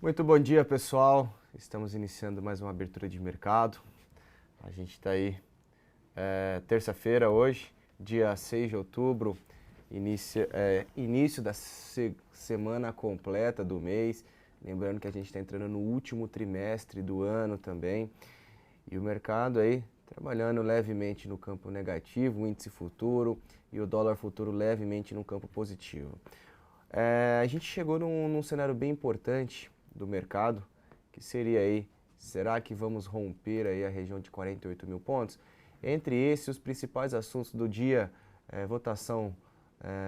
Muito bom dia, pessoal. Estamos iniciando mais uma abertura de mercado. A gente está aí terça-feira hoje, dia 6 de outubro, início da semana completa do mês. Lembrando que a gente está entrando no último trimestre do ano também. E o mercado aí trabalhando levemente no campo negativo, o índice futuro e o dólar futuro levemente no campo positivo. A gente chegou num cenário bem importante do mercado, que seria aí, será que vamos romper aí a região de 48 mil pontos? Entre esses, os principais assuntos do dia, votação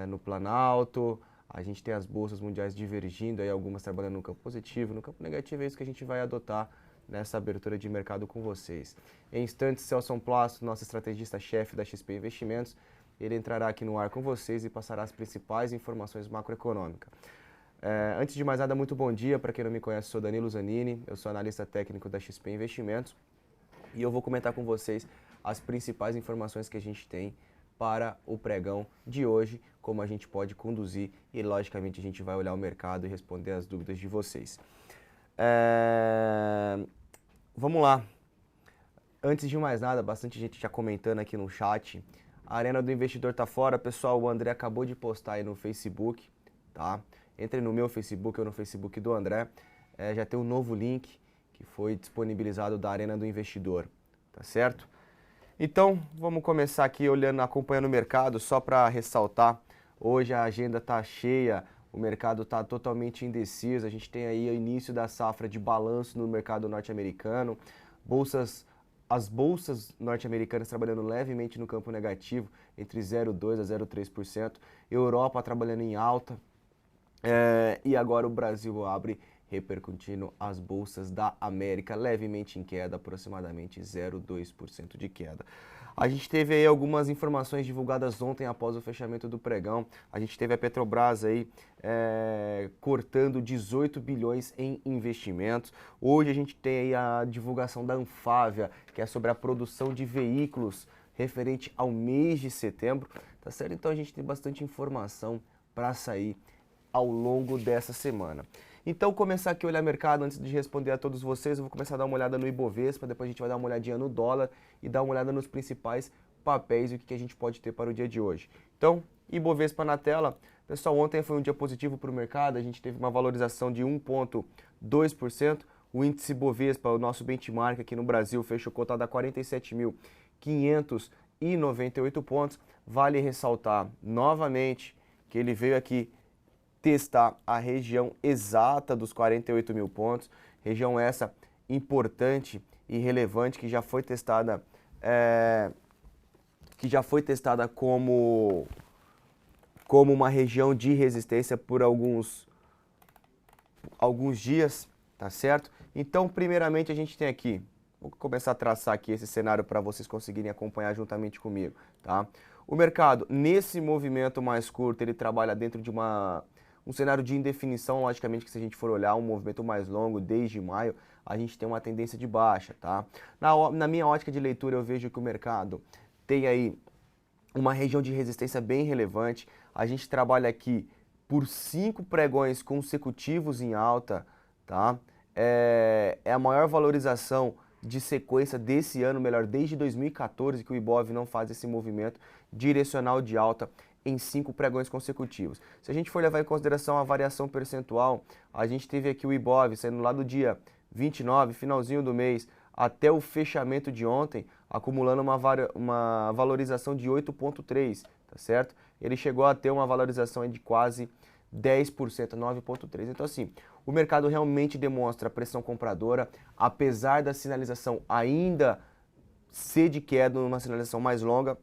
no Planalto, a gente tem as bolsas mundiais divergindo, aí algumas trabalhando no campo positivo, no campo negativo é isso que a gente vai adotar nessa abertura de mercado com vocês. Em instantes, Celso Plasto, nosso estrategista-chefe da XP Investimentos, ele entrará aqui no ar com vocês e passará as principais informações macroeconômicas. Antes de mais nada, muito bom dia. Para quem não me conhece, sou Danilo Zanini, eu sou analista técnico da XP Investimentos e eu vou comentar com vocês as principais informações que a gente tem para o pregão de hoje, como a gente pode conduzir e, logicamente, a gente vai olhar o mercado e responder as dúvidas de vocês. Vamos lá. Antes de mais nada, bastante gente já comentando aqui no chat. A Arena do Investidor tá fora, pessoal. O André acabou de postar aí no Facebook, tá? Entre no meu Facebook ou no Facebook do André. Já tem um novo link que foi disponibilizado da Arena do Investidor, tá certo? Então, vamos começar aqui acompanhando o mercado, só para ressaltar. Hoje a agenda tá cheia, o mercado tá totalmente indeciso. A gente tem aí o início da safra de balanço no mercado norte-americano. As bolsas norte-americanas trabalhando levemente no campo negativo, entre 0,2% a 0,3%. Europa trabalhando em alta. E agora o Brasil abre repercutindo as bolsas da América levemente em queda, aproximadamente 0,2% de queda. A gente teve aí algumas informações divulgadas ontem após o fechamento do pregão. A gente teve a Petrobras aí cortando 18 bilhões em investimentos. Hoje a gente tem aí a divulgação da Anfávia, que é sobre a produção de veículos referente ao mês de setembro, tá certo? Então a gente tem bastante informação para sair ao longo dessa semana. Então, começar aqui a olhar mercado, antes de responder a todos vocês, eu vou começar a dar uma olhada no Ibovespa, depois a gente vai dar uma olhadinha no dólar e dar uma olhada nos principais papéis e o que a gente pode ter para o dia de hoje. Então, Ibovespa na tela. Pessoal, ontem foi um dia positivo para o mercado, a gente teve uma valorização de 1,2%. O índice Ibovespa, o nosso benchmark aqui no Brasil, fechou cotado a 47.598 pontos. Vale ressaltar novamente que ele veio aqui testar a região exata dos 48 mil pontos, região essa importante e relevante que já foi testada, como uma região de resistência por alguns dias, tá certo? Então, primeiramente a gente tem aqui, vou começar a traçar aqui esse cenário para vocês conseguirem acompanhar juntamente comigo, tá? O mercado, nesse movimento mais curto, ele trabalha dentro de um cenário de indefinição, logicamente que se a gente for olhar um movimento mais longo, desde maio, a gente tem uma tendência de baixa, tá? Na minha ótica de leitura, eu vejo que o mercado tem aí uma região de resistência bem relevante. A gente trabalha aqui por 5 pregões consecutivos em alta, tá? É a maior valorização de sequência desse ano, melhor, desde 2014 que o Ibov não faz esse movimento direcional de alta em 5 pregões consecutivos. Se a gente for levar em consideração a variação percentual, a gente teve aqui o Ibov saindo lá do dia 29, finalzinho do mês, até o fechamento de ontem, acumulando uma valorização de 8,3%, tá certo? Ele chegou a ter uma valorização de quase 10%, 9,3%. Então, assim, o mercado realmente demonstra pressão compradora, apesar da sinalização ainda ser de queda, numa sinalização mais longa.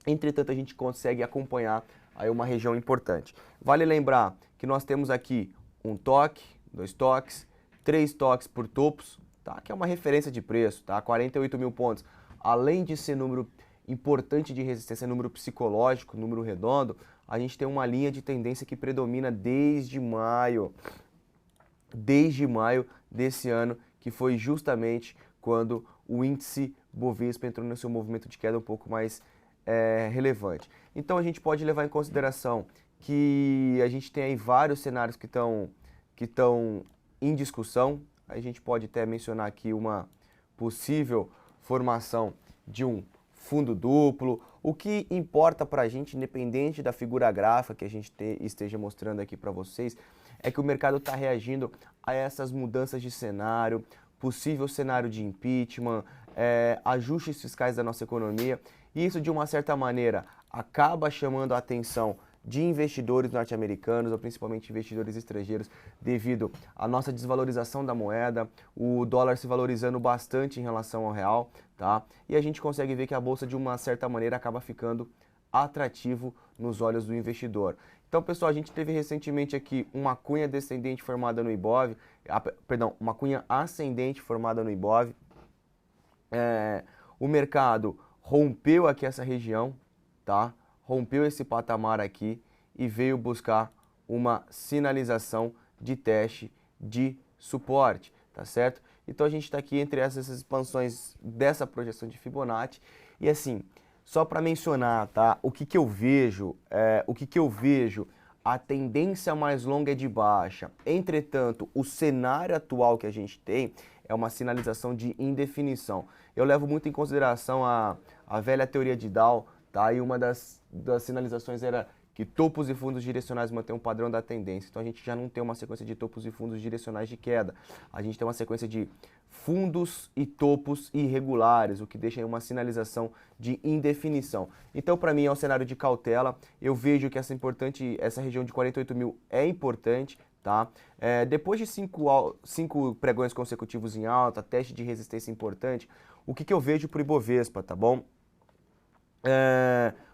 Entretanto, a gente consegue acompanhar aí uma região importante. Vale lembrar que nós temos aqui um toque, 2 toques, 3 toques por topos, tá? Que é uma referência de preço, tá? 48 mil pontos. Além de ser número importante de resistência, número psicológico, número redondo, a gente tem uma linha de tendência que predomina desde maio desse ano, que foi justamente quando o índice Bovespa entrou no seu movimento de queda um pouco mais relevante. Então a gente pode levar em consideração que a gente tem aí vários cenários que estão em discussão. A gente pode até mencionar aqui uma possível formação de um fundo duplo. O que importa para a gente, independente da figura gráfica que a gente esteja mostrando aqui para vocês, é que o mercado está reagindo a essas mudanças de cenário, possível cenário de impeachment, ajustes fiscais da nossa economia. E isso, de uma certa maneira, acaba chamando a atenção de investidores norte-americanos, ou principalmente investidores estrangeiros, devido à nossa desvalorização da moeda, o dólar se valorizando bastante em relação ao real, tá? E a gente consegue ver que a bolsa, de uma certa maneira, acaba ficando atrativo nos olhos do investidor. Então, pessoal, a gente teve recentemente aqui uma cunha descendente formada no Ibov, uma cunha ascendente formada no Ibov. O mercado rompeu aqui essa região, tá? Rompeu esse patamar aqui e veio buscar uma sinalização de teste de suporte, tá certo? Então a gente está aqui entre essas expansões dessa projeção de Fibonacci e assim, só para mencionar, tá? O que eu vejo, a tendência mais longa é de baixa. Entretanto, o cenário atual que a gente tem é uma sinalização de indefinição. Eu levo muito em consideração a velha teoria de Dow, tá? E uma das sinalizações era que topos e fundos direcionais mantêm um padrão da tendência. Então a gente já não tem uma sequência de topos e fundos direcionais de queda. A gente tem uma sequência de fundos e topos irregulares, o que deixa aí uma sinalização de indefinição. Então, para mim, é um cenário de cautela. Eu vejo que essa região de 48 mil é importante, tá? Depois de cinco pregões consecutivos em alta, teste de resistência importante, o que eu vejo para o Ibovespa, tá bom?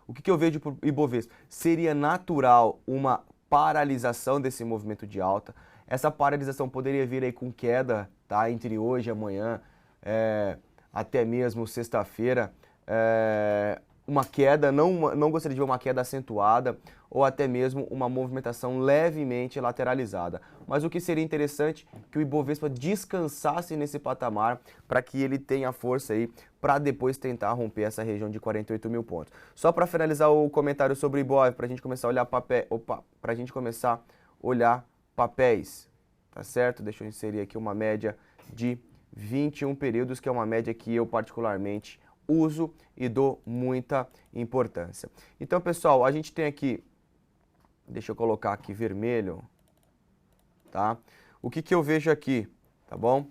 O que eu vejo para o Ibovespa? Seria natural uma paralisação desse movimento de alta. Essa paralisação poderia vir aí com queda, tá? Entre hoje e amanhã, até mesmo sexta-feira. Uma queda, não gostaria de ver uma queda acentuada ou até mesmo uma movimentação levemente lateralizada. Mas o que seria interessante é que o Ibovespa descansasse nesse patamar para que ele tenha força aí para depois tentar romper essa região de 48 mil pontos. Só para finalizar o comentário sobre o Ibov, para a gente começar a olhar papéis, tá certo? Deixa eu inserir aqui uma média de 21 períodos, que é uma média que eu particularmente uso e dou muita importância. Então, pessoal, a gente tem aqui, deixa eu colocar aqui vermelho, tá? O que eu vejo aqui, tá bom?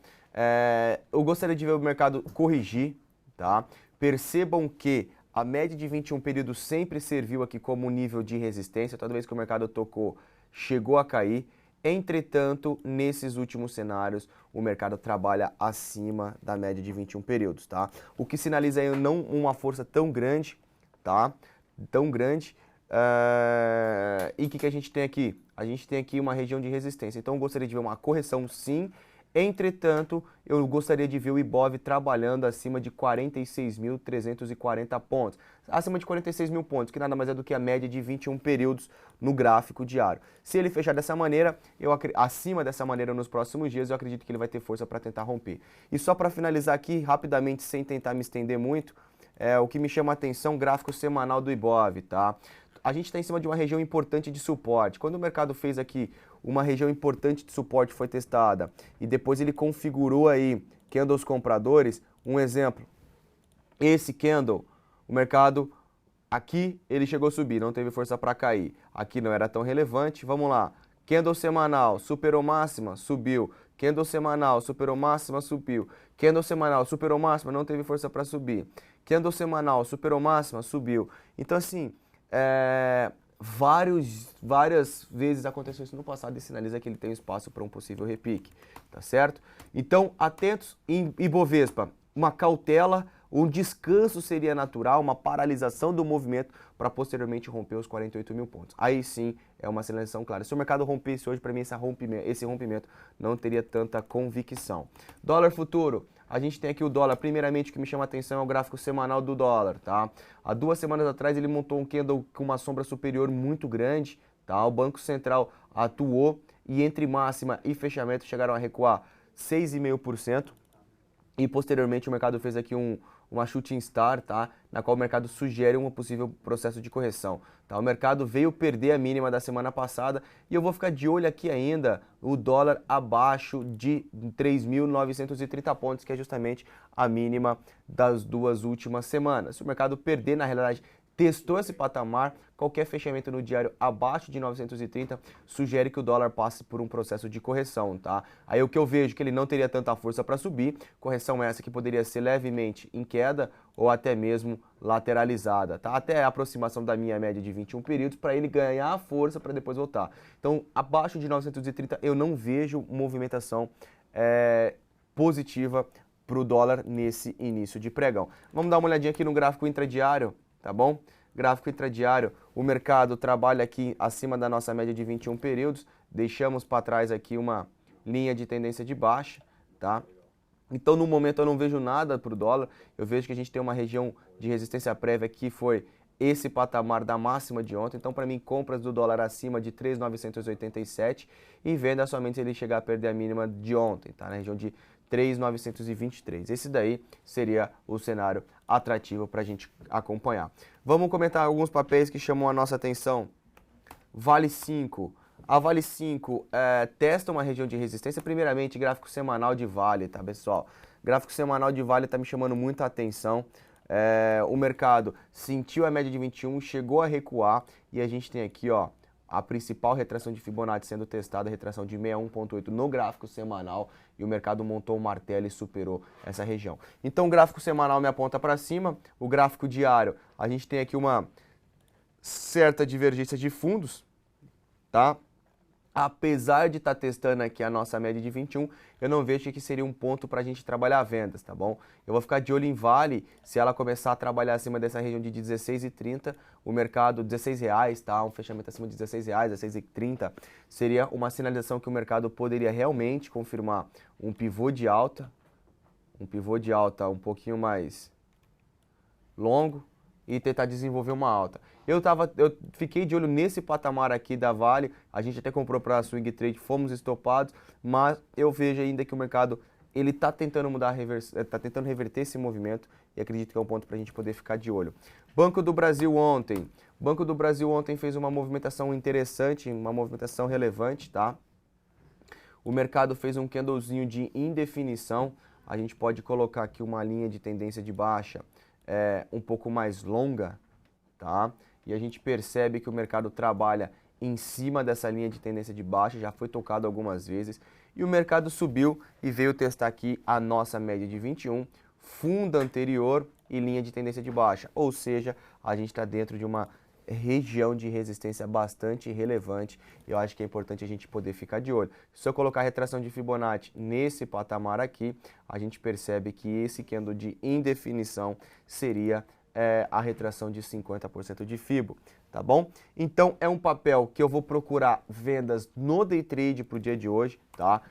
Eu gostaria de ver o mercado corrigir, tá? Percebam que a média de 21 períodos sempre serviu aqui como nível de resistência, toda vez que o mercado tocou, chegou a cair. Entretanto, nesses últimos cenários, o mercado trabalha acima da média de 21 períodos, tá? O que sinaliza aí não uma força tão grande, tá? Tão grande. E o que a gente tem aqui? A gente tem aqui uma região de resistência. Então, eu gostaria de ver uma correção, sim. Entretanto, eu gostaria de ver o Ibov trabalhando acima de 46.340 pontos. Acima de 46 mil pontos, que nada mais é do que a média de 21 períodos no gráfico diário. Se ele fechar dessa maneira, acima dessa maneira nos próximos dias, eu acredito que ele vai ter força para tentar romper. E só para finalizar aqui, rapidamente, sem tentar me estender muito, o que me chama a atenção, o gráfico semanal do Ibov, tá? A gente está em cima de uma região importante de suporte. Quando o mercado fez aqui uma região importante de suporte, foi testada, e depois ele configurou aí candles compradores, um exemplo, esse candle, o mercado aqui ele chegou a subir, não teve força para cair. Aqui não era tão relevante, vamos lá. Candle semanal, superou máxima, subiu. Candle semanal, superou máxima, subiu. Candle semanal, superou máxima, não teve força para subir. Candle semanal, superou máxima, subiu. Então assim, várias vezes aconteceu isso no passado e sinaliza que ele tem espaço para um possível repique, tá certo? Então, atentos em Ibovespa, uma cautela, um descanso seria natural, uma paralisação do movimento para posteriormente romper os 48 mil pontos. Aí sim é uma sinalização clara. Se o mercado rompesse hoje, para mim esse rompimento não teria tanta convicção. Dólar futuro. A gente tem aqui o dólar, primeiramente o que me chama a atenção é o gráfico semanal do dólar, tá? Há 2 semanas atrás ele montou um candle com uma sombra superior muito grande, tá? O Banco Central atuou e entre máxima e fechamento chegaram a recuar 6,5%. E posteriormente o mercado fez aqui uma shooting star, tá? Na qual o mercado sugere um possível processo de correção. Tá? O mercado veio perder a mínima da semana passada e eu vou ficar de olho aqui ainda o dólar abaixo de 3.930 pontos, que é justamente a mínima das duas últimas semanas. Se o mercado perder, na realidade, testou esse patamar, qualquer fechamento no diário abaixo de 930 sugere que o dólar passe por um processo de correção, tá? Aí o que eu vejo que ele não teria tanta força para subir, correção essa que poderia ser levemente em queda ou até mesmo lateralizada, tá? Até a aproximação da minha média de 21 períodos para ele ganhar força para depois voltar. Então, abaixo de 930 eu não vejo movimentação positiva para o dólar nesse início de pregão. Vamos dar uma olhadinha aqui no gráfico intradiário. Tá bom? Gráfico intradiário, o mercado trabalha aqui acima da nossa média de 21 períodos, deixamos para trás aqui uma linha de tendência de baixa, tá? Então, no momento eu não vejo nada para o dólar, eu vejo que a gente tem uma região de resistência prévia que foi esse patamar da máxima de ontem. Então, para mim, compras do dólar acima de 3.987 e venda somente se ele chegar a perder a mínima de ontem, tá? Na região de 3.923. Esse daí seria o cenário atrativo para a gente acompanhar. Vamos comentar alguns papéis que chamam a nossa atenção. Vale 5. A Vale 5 testa uma região de resistência, primeiramente gráfico semanal de Vale, tá pessoal? Gráfico semanal de Vale está me chamando muita atenção. O mercado sentiu a média de 21, chegou a recuar e a gente tem aqui, ó, a principal retração de Fibonacci sendo testada, a retração de 61,8 no gráfico semanal, e o mercado montou o martelo e superou essa região. Então o gráfico semanal me aponta para cima, o gráfico diário, a gente tem aqui uma certa divergência de fundos, tá? Apesar de estar testando aqui a nossa média de 21, eu não vejo que seria um ponto para a gente trabalhar vendas, tá bom? Eu vou ficar de olho em Vale, se ela começar a trabalhar acima dessa região de 16,30, o mercado, R$16, tá? Um fechamento acima de R$16, 16,30, seria uma sinalização que o mercado poderia realmente confirmar um pivô de alta um pouquinho mais longo, e tentar desenvolver uma alta. Eu fiquei de olho nesse patamar aqui da Vale, a gente até comprou para a Swing Trade, fomos estopados, mas eu vejo ainda que o mercado ele está tentando tentando reverter esse movimento e acredito que é um ponto para a gente poder ficar de olho. Banco do Brasil ontem. Banco do Brasil ontem fez uma movimentação interessante, uma movimentação relevante, tá? O mercado fez um candlezinho de indefinição, a gente pode colocar aqui uma linha de tendência de baixa um pouco mais longa, tá? E a gente percebe que o mercado trabalha em cima dessa linha de tendência de baixa, já foi tocado algumas vezes, e o mercado subiu e veio testar aqui a nossa média de 21, fundo anterior e linha de tendência de baixa, ou seja, a gente está dentro de uma região de resistência bastante relevante, e eu acho que é importante a gente poder ficar de olho. Se eu colocar a retração de Fibonacci nesse patamar aqui, a gente percebe que esse candle de indefinição seria a retração de 50% de Fibo, tá bom? Então é um papel que eu vou procurar vendas no day trade para o dia de hoje, tá?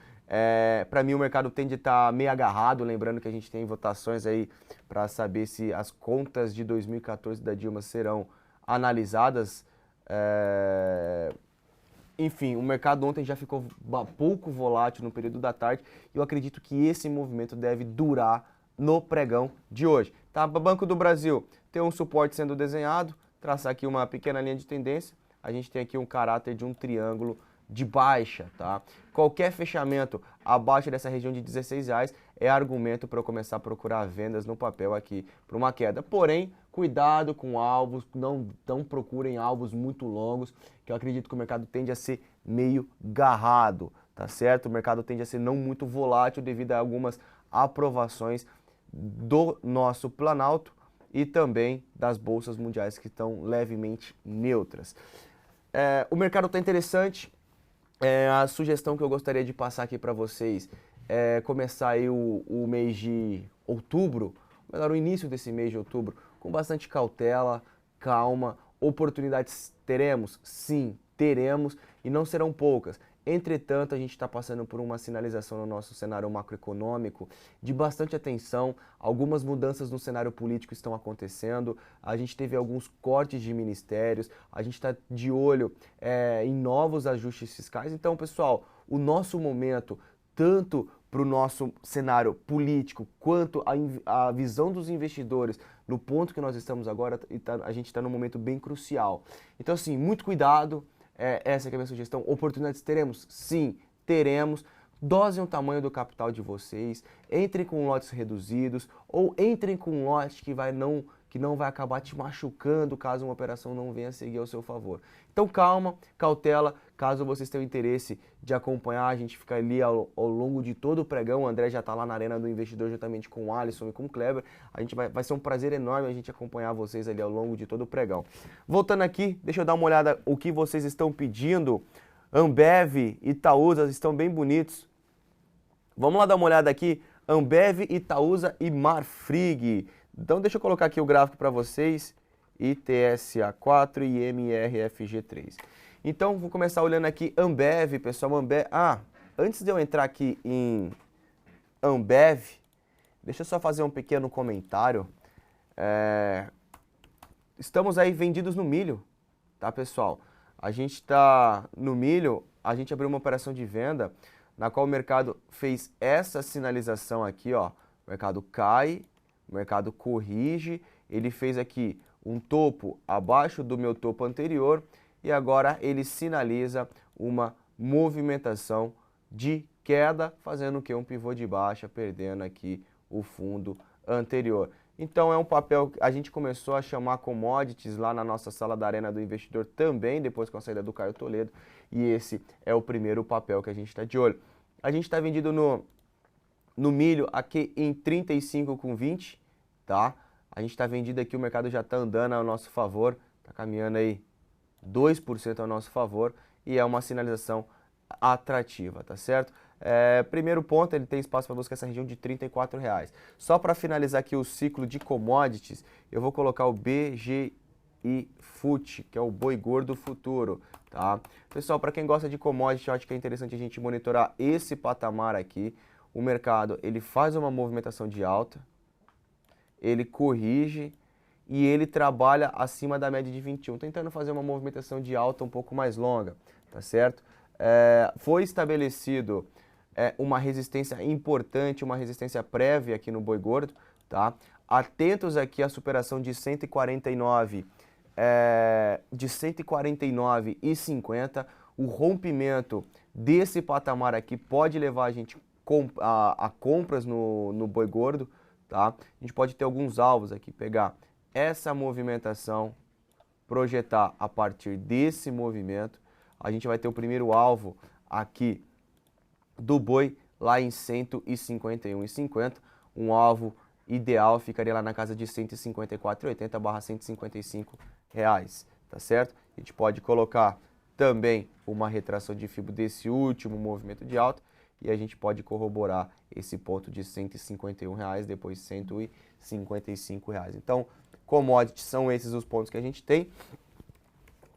Para mim o mercado tende a estar meio agarrado, lembrando que a gente tem votações aí para saber se as contas de 2014 da Dilma serão analisadas. Enfim, o mercado ontem já ficou pouco volátil no período da tarde e eu acredito que esse movimento deve durar no pregão de hoje. Tá? Banco do Brasil tem um suporte sendo desenhado, traçar aqui uma pequena linha de tendência, a gente tem aqui um caráter de um triângulo de baixa, tá? Qualquer fechamento abaixo dessa região de R$16 é argumento para eu começar a procurar vendas no papel aqui para uma queda. Porém, cuidado com alvos, não procurem alvos muito longos, que eu acredito que o mercado tende a ser meio garrado, tá certo? O mercado tende a ser não muito volátil devido a algumas aprovações do nosso Planalto e também das bolsas mundiais que estão levemente neutras. O mercado está interessante. A sugestão que eu gostaria de passar aqui para vocês é começar aí o mês de outubro, melhor, o início desse mês de outubro, com bastante cautela, calma. Oportunidades teremos? Sim, teremos, e não serão poucas. Entretanto, a gente está passando por uma sinalização no nosso cenário macroeconômico de bastante atenção. Algumas mudanças no cenário político estão acontecendo. A gente teve alguns cortes de ministérios. A gente está de olho em novos ajustes fiscais. Então, pessoal, o nosso momento, tanto para o nosso cenário político, quanto a visão dos investidores no ponto que nós estamos agora, a gente está num momento bem crucial. Então, assim, muito cuidado, essa que é a minha sugestão. Oportunidades teremos? Sim, teremos. Dosem o tamanho do capital de vocês, entrem com lotes reduzidos ou entrem com um lote que não vai acabar te machucando caso uma operação não venha a seguir ao seu favor. Então calma, cautela, caso vocês tenham interesse de acompanhar, a gente fica ali ao longo de todo o pregão. O André já está lá na Arena do Investidor juntamente com o Alisson e com o Kleber. Vai ser um prazer enorme a gente acompanhar vocês ali ao longo de todo o pregão. Voltando aqui, deixa eu dar uma olhada o que vocês estão pedindo. Ambev, Itaúsa estão bem bonitos. Vamos lá dar uma olhada aqui. Ambev, Itaúsa e Marfrig. Então deixa eu colocar aqui o gráfico para vocês. ITSA4 e MRFG3. Então vou começar olhando aqui Ambev, pessoal. Antes de eu entrar aqui em Ambev, deixa eu só fazer um pequeno comentário. Estamos aí vendidos no milho, tá, pessoal? A gente está no milho, a gente abriu uma operação de venda na qual o mercado fez essa sinalização aqui, ó. O mercado cai, o mercado corrige, ele fez aqui um topo abaixo do meu topo anterior e agora ele sinaliza uma movimentação de queda, fazendo o que? Um pivô de baixa, perdendo aqui o fundo anterior. Então é um papel que a gente começou a chamar commodities lá na nossa sala da Arena do Investidor também, depois com a saída do Caio Toledo, e esse é o primeiro papel que a gente está de olho. A gente está vendido no milho aqui em 35,20, tá? A gente está vendido aqui, o mercado já está andando ao nosso favor, está caminhando aí 2% ao nosso favor e é uma sinalização atrativa, tá certo? Primeiro ponto, ele tem espaço para buscar essa região de R$ 34,00. Só para finalizar aqui o ciclo de commodities, eu vou colocar o BGI FUT, que é o boi gordo futuro, tá? Pessoal, para quem gosta de commodity, eu acho que é interessante a gente monitorar esse patamar aqui. O mercado, ele faz uma movimentação de alta, ele corrige e ele trabalha acima da média de 21, tentando fazer uma movimentação de alta um pouco mais longa, tá certo? Foi estabelecido uma resistência importante, uma resistência prévia aqui no boi gordo, tá? Atentos aqui à superação de 149, de 149,50. O rompimento desse patamar aqui pode levar a gente a compras no boi gordo, tá? A gente pode ter alguns alvos aqui, pegar essa movimentação, projetar a partir desse movimento. A gente vai ter o primeiro alvo aqui do boi lá em 151,50. Um alvo ideal ficaria lá na casa de 154,80 barra 155 reais, tá certo? A gente pode colocar também uma retração de fibra desse último movimento de alta e a gente pode corroborar esse ponto de 151 reais, depois 155 reais. Então, commodities são esses os pontos que a gente tem.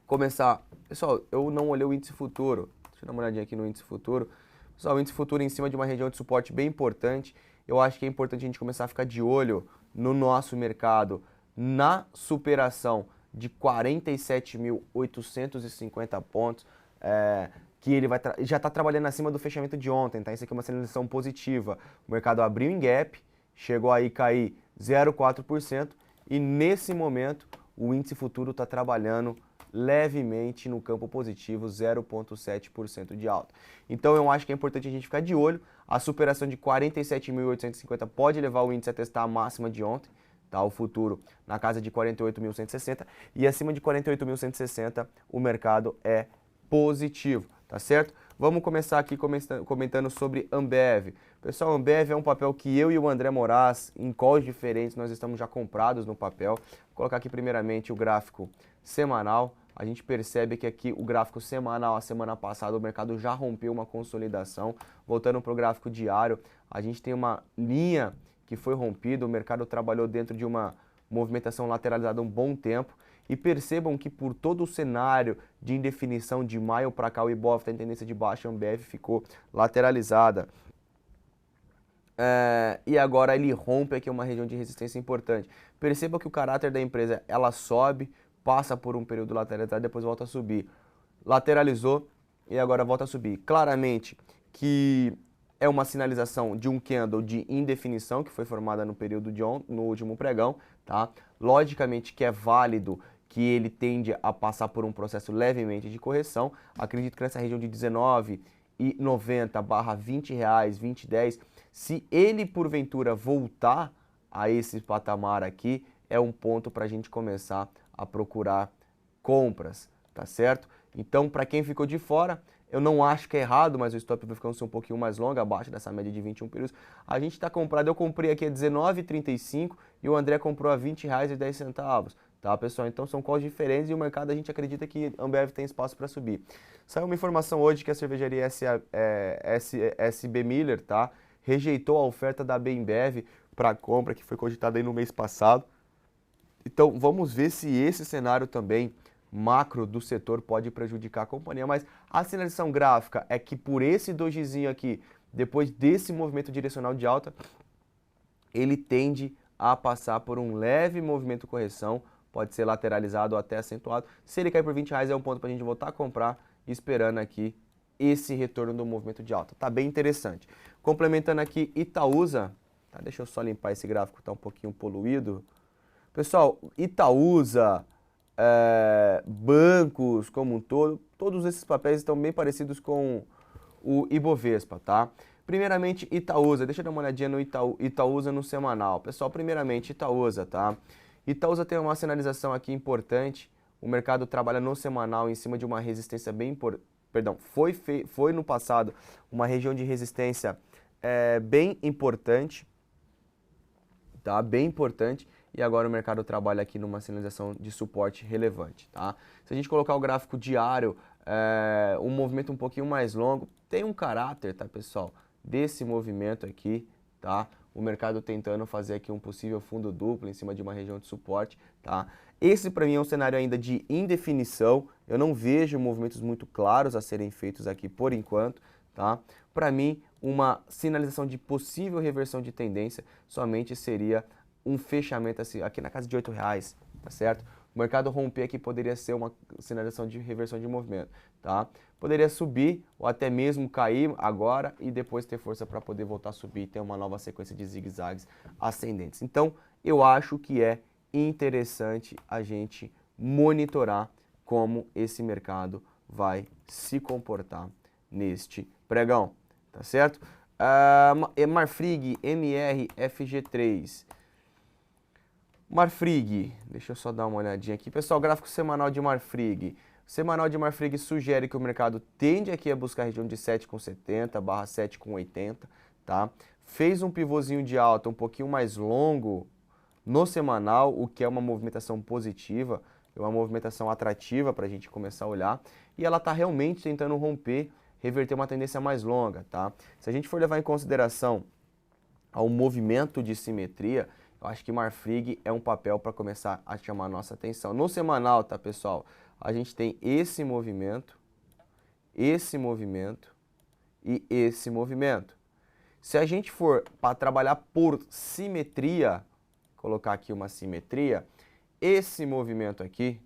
Começar, pessoal, eu não olhei o índice futuro, deixa eu dar uma olhadinha aqui no índice futuro. Pessoal, o índice futuro em cima de uma região de suporte bem importante. Eu acho que é importante a gente começar a ficar de olho no nosso mercado, na superação de 47.850 pontos, que ele já está trabalhando acima do fechamento de ontem, tá? Isso aqui é uma sinalização positiva. O mercado abriu em gap, chegou aí a cair 0,4% e nesse momento o índice futuro está trabalhando levemente no campo positivo, 0,7% de alta. Então eu acho que é importante a gente ficar de olho. A superação de 47.850 pode levar o índice a testar a máxima de ontem, tá? O futuro na casa de 48.160 e acima de 48.160 o mercado é positivo, tá certo? Vamos começar aqui comentando sobre Ambev. Pessoal, Ambev é um papel que eu e o André Moraes, em calls diferentes, nós estamos já comprados no papel. Vou colocar aqui primeiramente o gráfico semanal. A gente percebe que aqui o gráfico semanal, a semana passada, o mercado já rompeu uma consolidação. Voltando para o gráfico diário, a gente tem uma linha que foi rompida, o mercado trabalhou dentro de uma movimentação lateralizada um bom tempo. E percebam que por todo o cenário de indefinição de maio para cá, o Ibov está em tendência de baixa, a Ambev ficou lateralizada. E agora ele rompe aqui uma região de resistência importante. Perceba que o caráter da empresa, ela sobe, passa por um período lateralizado, depois volta a subir. Lateralizou e agora volta a subir. Claramente que é uma sinalização de um candle de indefinição que foi formada no período no último pregão, tá? Logicamente que é válido que ele tende a passar por um processo levemente de correção. Acredito que nessa região de 19,90 barra R$ 20, 20,10, se ele porventura voltar a esse patamar aqui, é um ponto para a gente começar a procurar compras, tá certo? Então, para quem ficou de fora, eu não acho que é errado, mas o stop vai ficando um pouquinho mais longo, abaixo dessa média de 21 períodos. A gente está comprado, eu comprei aqui a R$19,35 e o André comprou a R$20,10, tá, pessoal? Então são calls diferentes e o mercado a gente acredita que Ambev tem espaço para subir. Saiu uma informação hoje que a cervejaria SB Miller, tá, rejeitou a oferta da Bembev para compra que foi cogitada aí no mês passado. Então vamos ver se esse cenário também macro do setor pode prejudicar a companhia, mas a sinalização gráfica é que por esse dojizinho aqui, depois desse movimento direcional de alta, ele tende a passar por um leve movimento correção, pode ser lateralizado ou até acentuado. Se ele cair por R$20 é um ponto para a gente voltar a comprar, esperando aqui esse retorno do movimento de alta. Tá bem interessante. Complementando aqui Itaúsa, tá, deixa eu só limpar esse gráfico, tá um pouquinho poluído. Pessoal, Itaúsa, bancos como um todo, todos esses papéis estão bem parecidos com o Ibovespa, tá? Primeiramente, Itaúsa, deixa eu dar uma olhadinha no Itaúsa no semanal. Pessoal, primeiramente, Itaúsa, tá? Itaúsa tem uma sinalização aqui importante, o mercado trabalha no semanal em cima de uma resistência bem importante, perdão, foi no passado uma região de resistência bem importante, tá? Bem importante. E agora o mercado trabalha aqui numa sinalização de suporte relevante, tá? Se a gente colocar o gráfico diário, um movimento um pouquinho mais longo, tem um caráter, tá, pessoal, desse movimento aqui, tá? O mercado tentando fazer aqui um possível fundo duplo em cima de uma região de suporte, tá? Esse para mim é um cenário ainda de indefinição, eu não vejo movimentos muito claros a serem feitos aqui por enquanto, tá? Para mim, uma sinalização de possível reversão de tendência somente seria um fechamento assim, aqui na casa de R$8, tá certo? O mercado romper aqui poderia ser uma sinalização de reversão de movimento, tá? Poderia subir ou até mesmo cair agora e depois ter força para poder voltar a subir e ter uma nova sequência de zigue-zagues ascendentes. Então, eu acho que é interessante a gente monitorar como esse mercado vai se comportar neste pregão, tá certo? Marfrig, MRFG3. Marfrig, deixa eu só dar uma olhadinha aqui. Pessoal, gráfico semanal de Marfrig. O semanal de Marfrig sugere que o mercado tende aqui a buscar a região de 7,70 barra 7,80, tá? Fez um pivôzinho de alta um pouquinho mais longo no semanal, o que é uma movimentação positiva, é uma movimentação atrativa para a gente começar a olhar. E ela está realmente tentando romper, reverter uma tendência mais longa, tá? Se a gente for levar em consideração ao movimento de simetria, eu acho que Marfrig é um papel para começar a chamar a nossa atenção. No semanal, tá, pessoal? A gente tem esse movimento e esse movimento. Se a gente for para trabalhar por simetria, colocar aqui uma simetria, esse movimento aqui,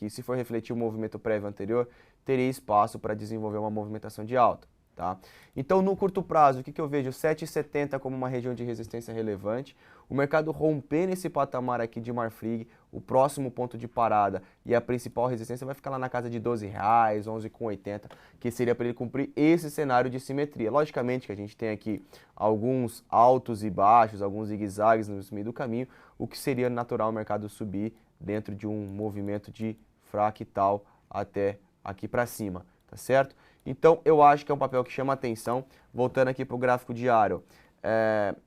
se for refletir o movimento prévio anterior, teria espaço para desenvolver uma movimentação de alta. Tá? Então, no curto prazo, o que eu vejo? 7,70 como uma região de resistência relevante. O mercado rompendo esse patamar aqui de Marfrig, o próximo ponto de parada e a principal resistência vai ficar lá na casa de R$12, 11,80, que seria para ele cumprir esse cenário de simetria. Logicamente que a gente tem aqui alguns altos e baixos, alguns zigue-zagues no meio do caminho, o que seria natural o mercado subir dentro de um movimento de fractal até aqui para cima, tá certo? Então, eu acho que é um papel que chama atenção. Voltando aqui para o gráfico diário,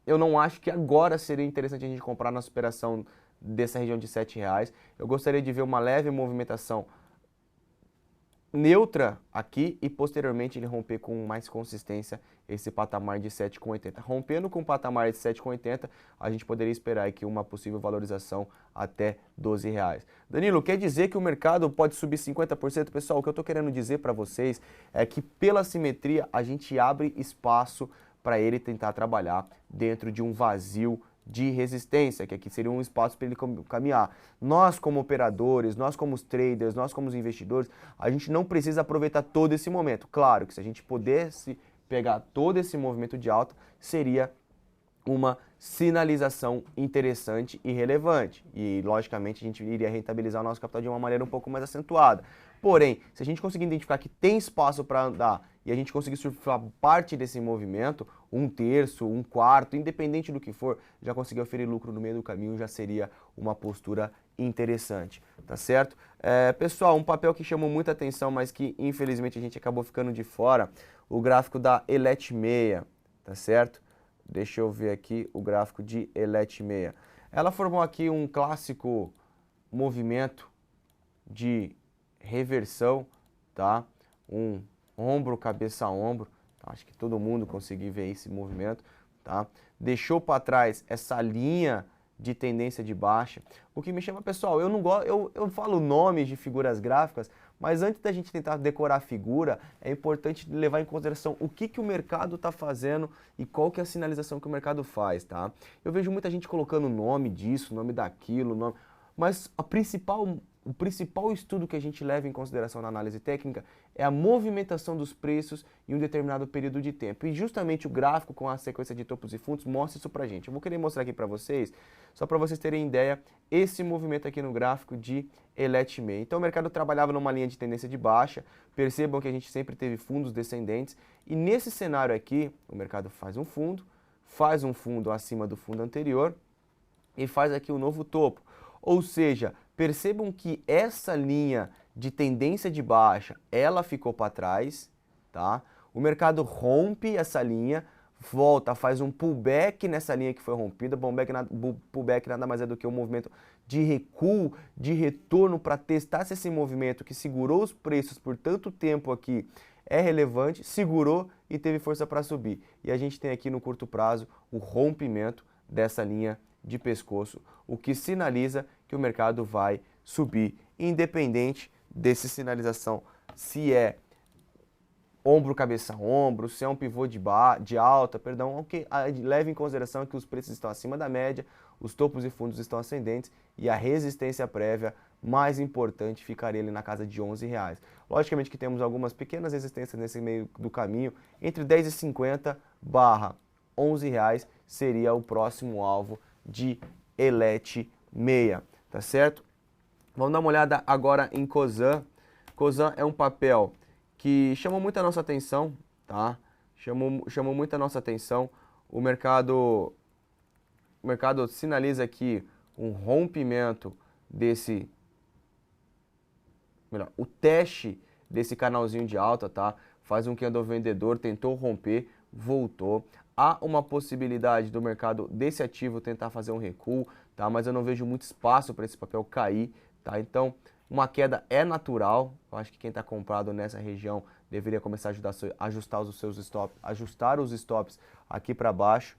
eu não acho que agora seria interessante a gente comprar na superação dessa região de R$7. Eu gostaria de ver uma leve movimentação neutra aqui e posteriormente ele romper com mais consistência esse patamar de 7,80. Rompendo com o patamar de 7,80, a gente poderia esperar aqui uma possível valorização até R$12. Danilo, quer dizer que o mercado pode subir 50%? Pessoal, o que eu estou querendo dizer para vocês é que pela simetria a gente abre espaço para ele tentar trabalhar dentro de um vazio de resistência, que aqui seria um espaço para ele caminhar. Nós como operadores, nós como traders, nós como investidores, a gente não precisa aproveitar todo esse momento. Claro que se a gente pudesse pegar todo esse movimento de alta, seria uma sinalização interessante e relevante. E, logicamente, a gente iria rentabilizar o nosso capital de uma maneira um pouco mais acentuada. Porém, se a gente conseguir identificar que tem espaço para andar e a gente conseguir surfar parte desse movimento, um terço, um quarto, independente do que for, já conseguir oferir lucro no meio do caminho, já seria uma postura interessante, tá certo? Pessoal, um papel que chamou muita atenção, mas que infelizmente a gente acabou ficando de fora, o gráfico da Elet 6, tá certo? Deixa eu ver aqui o gráfico de Elet 6. Ela formou aqui um clássico movimento de reversão, tá? Um ombro, cabeça a ombro. Tá? Acho que todo mundo conseguiu ver esse movimento, tá? Deixou para trás essa linha de tendência de baixa. O que me chama, pessoal, eu não gosto, eu falo nomes de figuras gráficas, mas antes da gente tentar decorar a figura, é importante levar em consideração o que o mercado está fazendo e qual que é a sinalização que o mercado faz, tá? Eu vejo muita gente colocando nome disso, nome daquilo, nome... mas o principal estudo que a gente leva em consideração na análise técnica é a movimentação dos preços em um determinado período de tempo. E justamente o gráfico com a sequência de topos e fundos mostra isso pra gente. Eu vou querer mostrar aqui para vocês, só para vocês terem ideia, esse movimento aqui no gráfico de Elet 6. Então o mercado trabalhava numa linha de tendência de baixa, percebam que a gente sempre teve fundos descendentes, e nesse cenário aqui, o mercado faz um fundo acima do fundo anterior, e faz aqui um novo topo. Ou seja, percebam que essa linha de tendência de baixa, ela ficou para trás, tá? O mercado rompe essa linha, volta, faz um pullback nessa linha que foi rompida. Pullback nada mais é do que um movimento de recuo, de retorno para testar se esse movimento que segurou os preços por tanto tempo aqui é relevante, segurou e teve força para subir. E a gente tem aqui no curto prazo o rompimento dessa linha de pescoço, o que sinaliza que o mercado vai subir, independente dessa sinalização, se é ombro, cabeça, ombro, se é um pivô de alta, perdão, leve em consideração que os preços estão acima da média, os topos e fundos estão ascendentes e a resistência prévia mais importante ficaria ali na casa de R$11. Logicamente que temos algumas pequenas resistências nesse meio do caminho, entre R$10,50 barra R$11 seria o próximo alvo de Elet 6, tá certo? Vamos dar uma olhada agora em Cosan. Cosan é um papel que chamou muito a nossa atenção, tá? Chamou muito a nossa atenção. O mercado sinaliza aqui um rompimento desse, o teste desse canalzinho de alta, tá? Faz um candle vendedor, tentou romper, voltou. Há uma possibilidade do mercado desse ativo tentar fazer um recuo, tá? Mas eu não vejo muito espaço para esse papel cair, tá? Então, uma queda é natural. Eu acho que quem está comprado nessa região deveria começar a ajustar os seus stops, ajustar os stops aqui para baixo,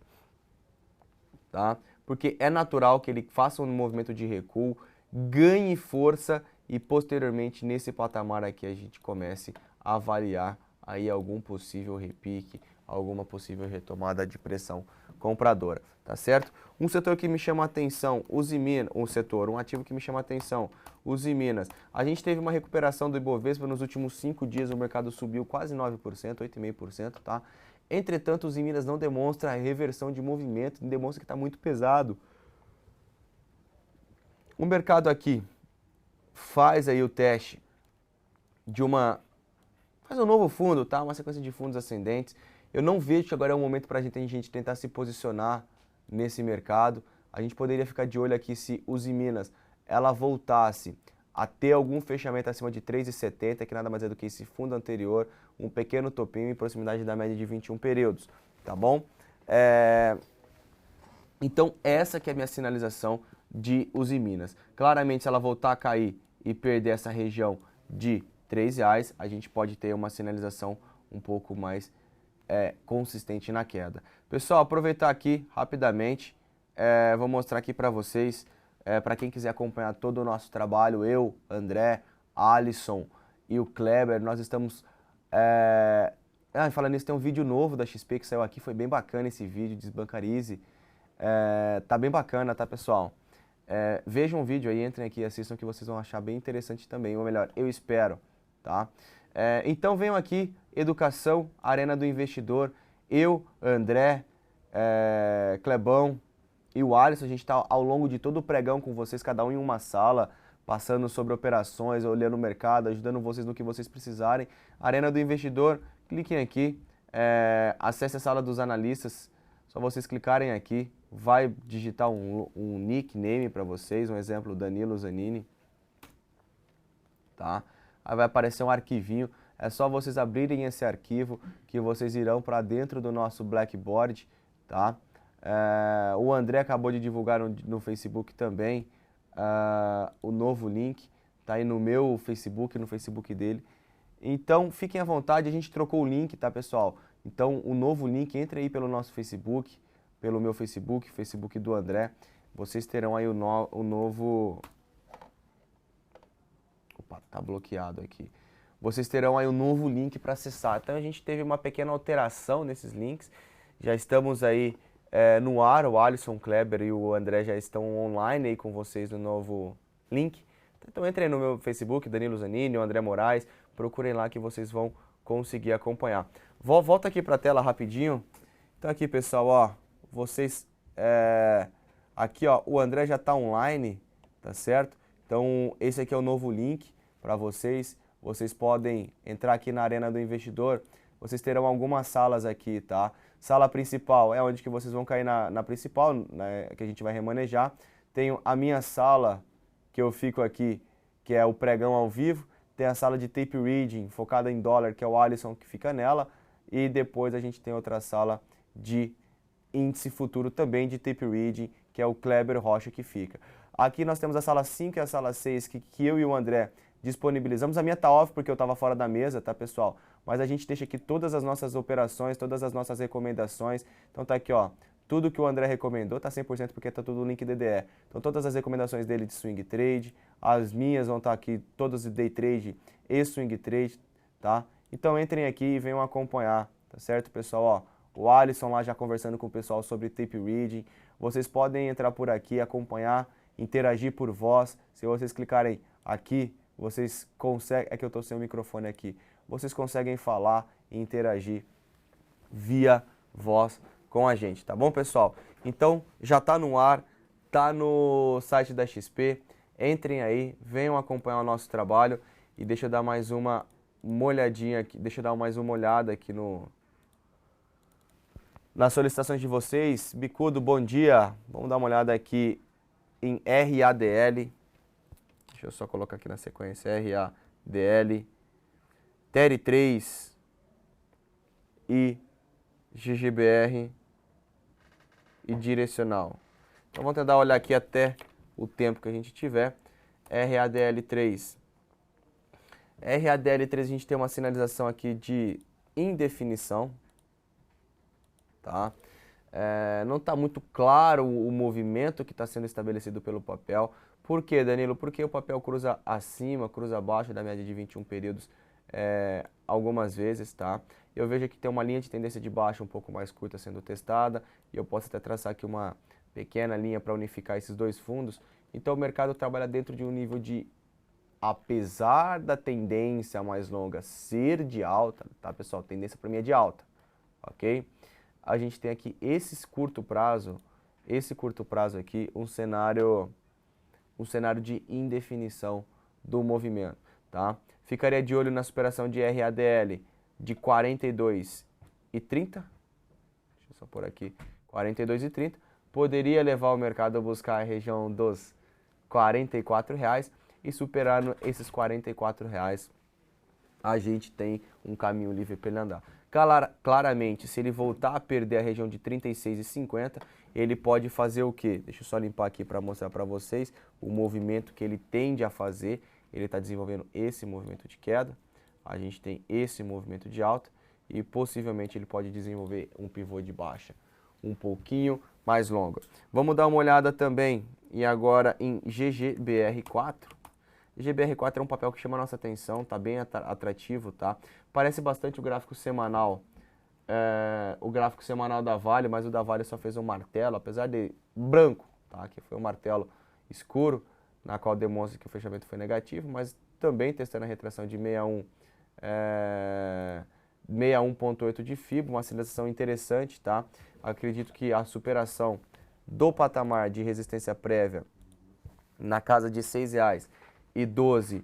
tá? Porque é natural que ele faça um movimento de recuo, ganhe força e posteriormente nesse patamar aqui a gente comece a avaliar aí algum possível repique, alguma possível retomada de pressão compradora, tá certo? Um setor que me chama a atenção, um ativo que me chama a atenção, Usiminas. A gente teve uma recuperação do Ibovespa nos últimos 5 dias, o mercado subiu quase 9%, 8,5%, tá? Entretanto, Usiminas não demonstra a reversão de movimento, demonstra que está muito pesado. O mercado aqui faz aí o teste de faz um novo fundo, tá? Uma sequência de fundos ascendentes. Eu não vejo que agora é o momento para a gente tentar se posicionar nesse mercado. A gente poderia ficar de olho aqui se Usiminas ela voltasse a ter algum fechamento acima de 3,70, que nada mais é do que esse fundo anterior, um pequeno topinho em proximidade da média de 21 períodos, tá bom? Então essa que é a minha sinalização de Usiminas. Claramente, se ela voltar a cair e perder essa região de R$3, a gente pode ter uma sinalização um pouco mais consistente na queda. Pessoal, aproveitar aqui rapidamente, vou mostrar aqui para vocês, para quem quiser acompanhar todo o nosso trabalho, eu, André, Alisson e o Kleber, nós estamos... falando nisso, tem um vídeo novo da XP que saiu aqui, foi bem bacana esse vídeo, Desbancarize. Tá bem bacana, tá, pessoal? Vejam o vídeo aí, entrem aqui e assistam que vocês vão achar bem interessante também, ou melhor, eu espero, tá? Então venham aqui, Educação, Arena do Investidor, eu, André, Clebão e o Alisson, a gente está ao longo de todo o pregão com vocês, cada um em uma sala, passando sobre operações, olhando o mercado, ajudando vocês no que vocês precisarem. Arena do Investidor, cliquem aqui, acesse a sala dos analistas, só vocês clicarem aqui, vai digitar um nickname para vocês, um exemplo, Danilo Zanini, tá? Aí vai aparecer um arquivinho, é só vocês abrirem esse arquivo que vocês irão para dentro do nosso Blackboard, tá? O André acabou de divulgar no Facebook também o novo link, tá aí no meu Facebook, no Facebook dele. Então, fiquem à vontade, a gente trocou o link, tá, pessoal? Então, o novo link, entre aí pelo nosso Facebook, pelo meu Facebook, Facebook do André. Vocês terão aí o novo... Opa, tá bloqueado aqui. Vocês terão aí o novo link para acessar. Então, a gente teve uma pequena alteração nesses links. Já estamos aí no ar, o Alisson, Kleber e o André já estão online aí com vocês no novo link. Então, entrem no meu Facebook, Danilo Zanini, o André Moraes. Procurem lá que vocês vão conseguir acompanhar. Volta aqui para a tela rapidinho. Então aqui, pessoal, ó, vocês, aqui, ó, o André já está online, tá certo? Então esse aqui é o novo link para vocês. Vocês podem entrar aqui na Arena do Investidor. Vocês terão algumas salas aqui, tá? Sala principal é onde que vocês vão cair na principal, né, que a gente vai remanejar. Tenho a minha sala, que eu fico aqui, que é o pregão ao vivo. Tem a sala de tape reading, focada em dólar, que é o Alisson que fica nela. E depois a gente tem outra sala de índice futuro também de tape reading, que é o Kleber Rocha que fica. Aqui nós temos a sala 5 e a sala 6, que eu e o André disponibilizamos. A minha tá off porque eu estava fora da mesa, tá, pessoal? Mas a gente deixa aqui todas as nossas operações, todas as nossas recomendações. Então tá aqui, ó. Tudo que o André recomendou tá 100% porque tá tudo no link DDE. Então todas as recomendações dele de swing trade, as minhas vão estar aqui, todas de day trade e swing trade, tá? Então entrem aqui e venham acompanhar, tá certo, pessoal? Ó, o Alisson lá já conversando com o pessoal sobre tape reading. Vocês podem entrar por aqui, acompanhar, interagir por voz. Se vocês clicarem aqui, vocês conseguem... É que eu tô sem o microfone aqui. Vocês conseguem falar e interagir via voz com a gente, tá bom, pessoal? Então, já tá no ar, tá no site da XP, entrem aí, venham acompanhar o nosso trabalho e deixa eu dar mais uma olhadinha aqui, deixa eu dar mais uma olhada aqui nas solicitações de vocês. Bicudo, bom dia, vamos dar uma olhada aqui em RADL, deixa eu só colocar aqui na sequência, RADL, TR3 e GGBR e direcional. Então vamos tentar olhar aqui até o tempo que a gente tiver. RADL3. RADL3 a gente tem uma sinalização aqui de indefinição, tá? Não está muito claro o movimento que está sendo estabelecido pelo papel. Por quê, Danilo? Porque o papel cruza acima, cruza abaixo da média de 21 períodos algumas vezes, tá? Eu vejo que tem uma linha de tendência de baixa um pouco mais curta sendo testada, e eu posso até traçar aqui uma pequena linha para unificar esses dois fundos. Então o mercado trabalha dentro de um nível de, apesar da tendência mais longa ser de alta, tá, pessoal? A tendência para mim é de alta, ok? A gente tem aqui esse curto prazo aqui, um cenário de indefinição do movimento, tá? Ficaria de olho na superação de RADL de 42,30. Deixa eu só pôr aqui, 42,30. Poderia levar o mercado a buscar a região dos R$ 44 e superando esses R$ 44, a gente tem um caminho livre para ele andar. Claramente, se ele voltar a perder a região de 36,50, ele pode fazer o quê? Deixa eu só limpar aqui para mostrar para vocês o movimento que ele tende a fazer. Ele está desenvolvendo esse movimento de queda, a gente tem esse movimento de alta e possivelmente ele pode desenvolver um pivô de baixa um pouquinho mais longo. Vamos dar uma olhada também e agora em GGBR4. GBR4 é um papel que chama a nossa atenção, tá bem atrativo, tá? Parece bastante o gráfico semanal o gráfico semanal da Vale, mas o da Vale só fez um martelo, apesar de branco, tá? Que foi um martelo escuro, na qual demonstra que o fechamento foi negativo, mas também testando a retração de 61,8 de FIBO, uma sinalização interessante, tá? Acredito que a superação do patamar de resistência prévia na casa de R$ 6,12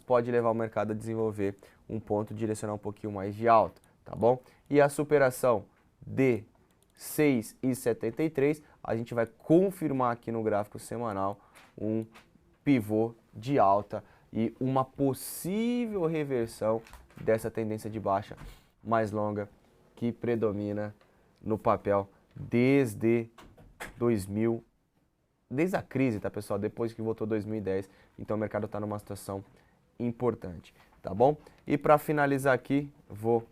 pode levar o mercado a desenvolver um ponto direcional um pouquinho mais de alta, tá bom? E a superação de 6,73, a gente vai confirmar aqui no gráfico semanal um pivô de alta e uma possível reversão dessa tendência de baixa mais longa que predomina no papel desde a crise, tá, pessoal? Depois que voltou 2010, então o mercado está numa situação importante, tá bom? E para finalizar aqui, vou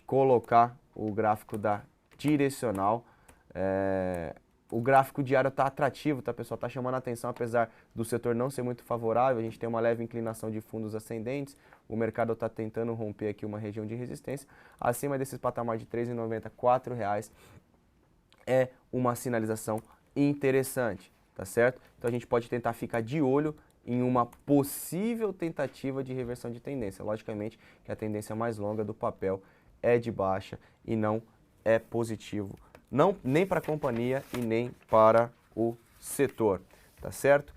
colocar o gráfico da direcional. O gráfico diário está atrativo, tá, pessoal? Está chamando a atenção, apesar do setor não ser muito favorável. A gente tem uma leve inclinação de fundos ascendentes. O mercado está tentando romper aqui uma região de resistência. Acima desses patamares de R$ 3,90, R$ 4,00 é uma sinalização interessante, tá certo? Então a gente pode tentar ficar de olho em uma possível tentativa de reversão de tendência. Logicamente que a tendência mais longa do papel é de baixa e não é positivo, nem para a companhia e nem para o setor, tá certo?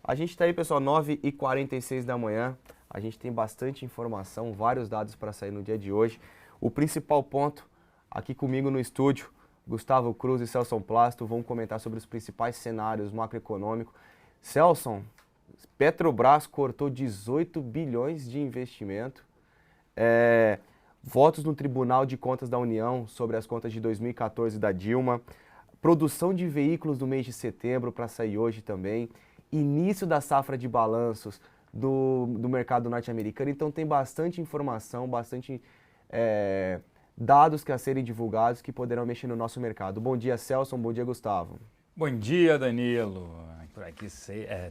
A gente está aí, pessoal, 9h46 da manhã, a gente tem bastante informação, vários dados para sair no dia de hoje. O principal ponto, aqui comigo no estúdio, Gustavo Cruz e Celson Plasto vão comentar sobre os principais cenários macroeconômicos. Celson, Petrobras cortou 18 bilhões de investimento. Votos no Tribunal de Contas da União sobre as contas de 2014 da Dilma. Produção de veículos no mês de setembro para sair hoje também. Início da safra de balanços do mercado norte-americano. Então tem bastante informação, bastante dados que a serem divulgados que poderão mexer no nosso mercado. Bom dia, Celson. Bom dia, Gustavo. Bom dia, Danilo. Por aqui,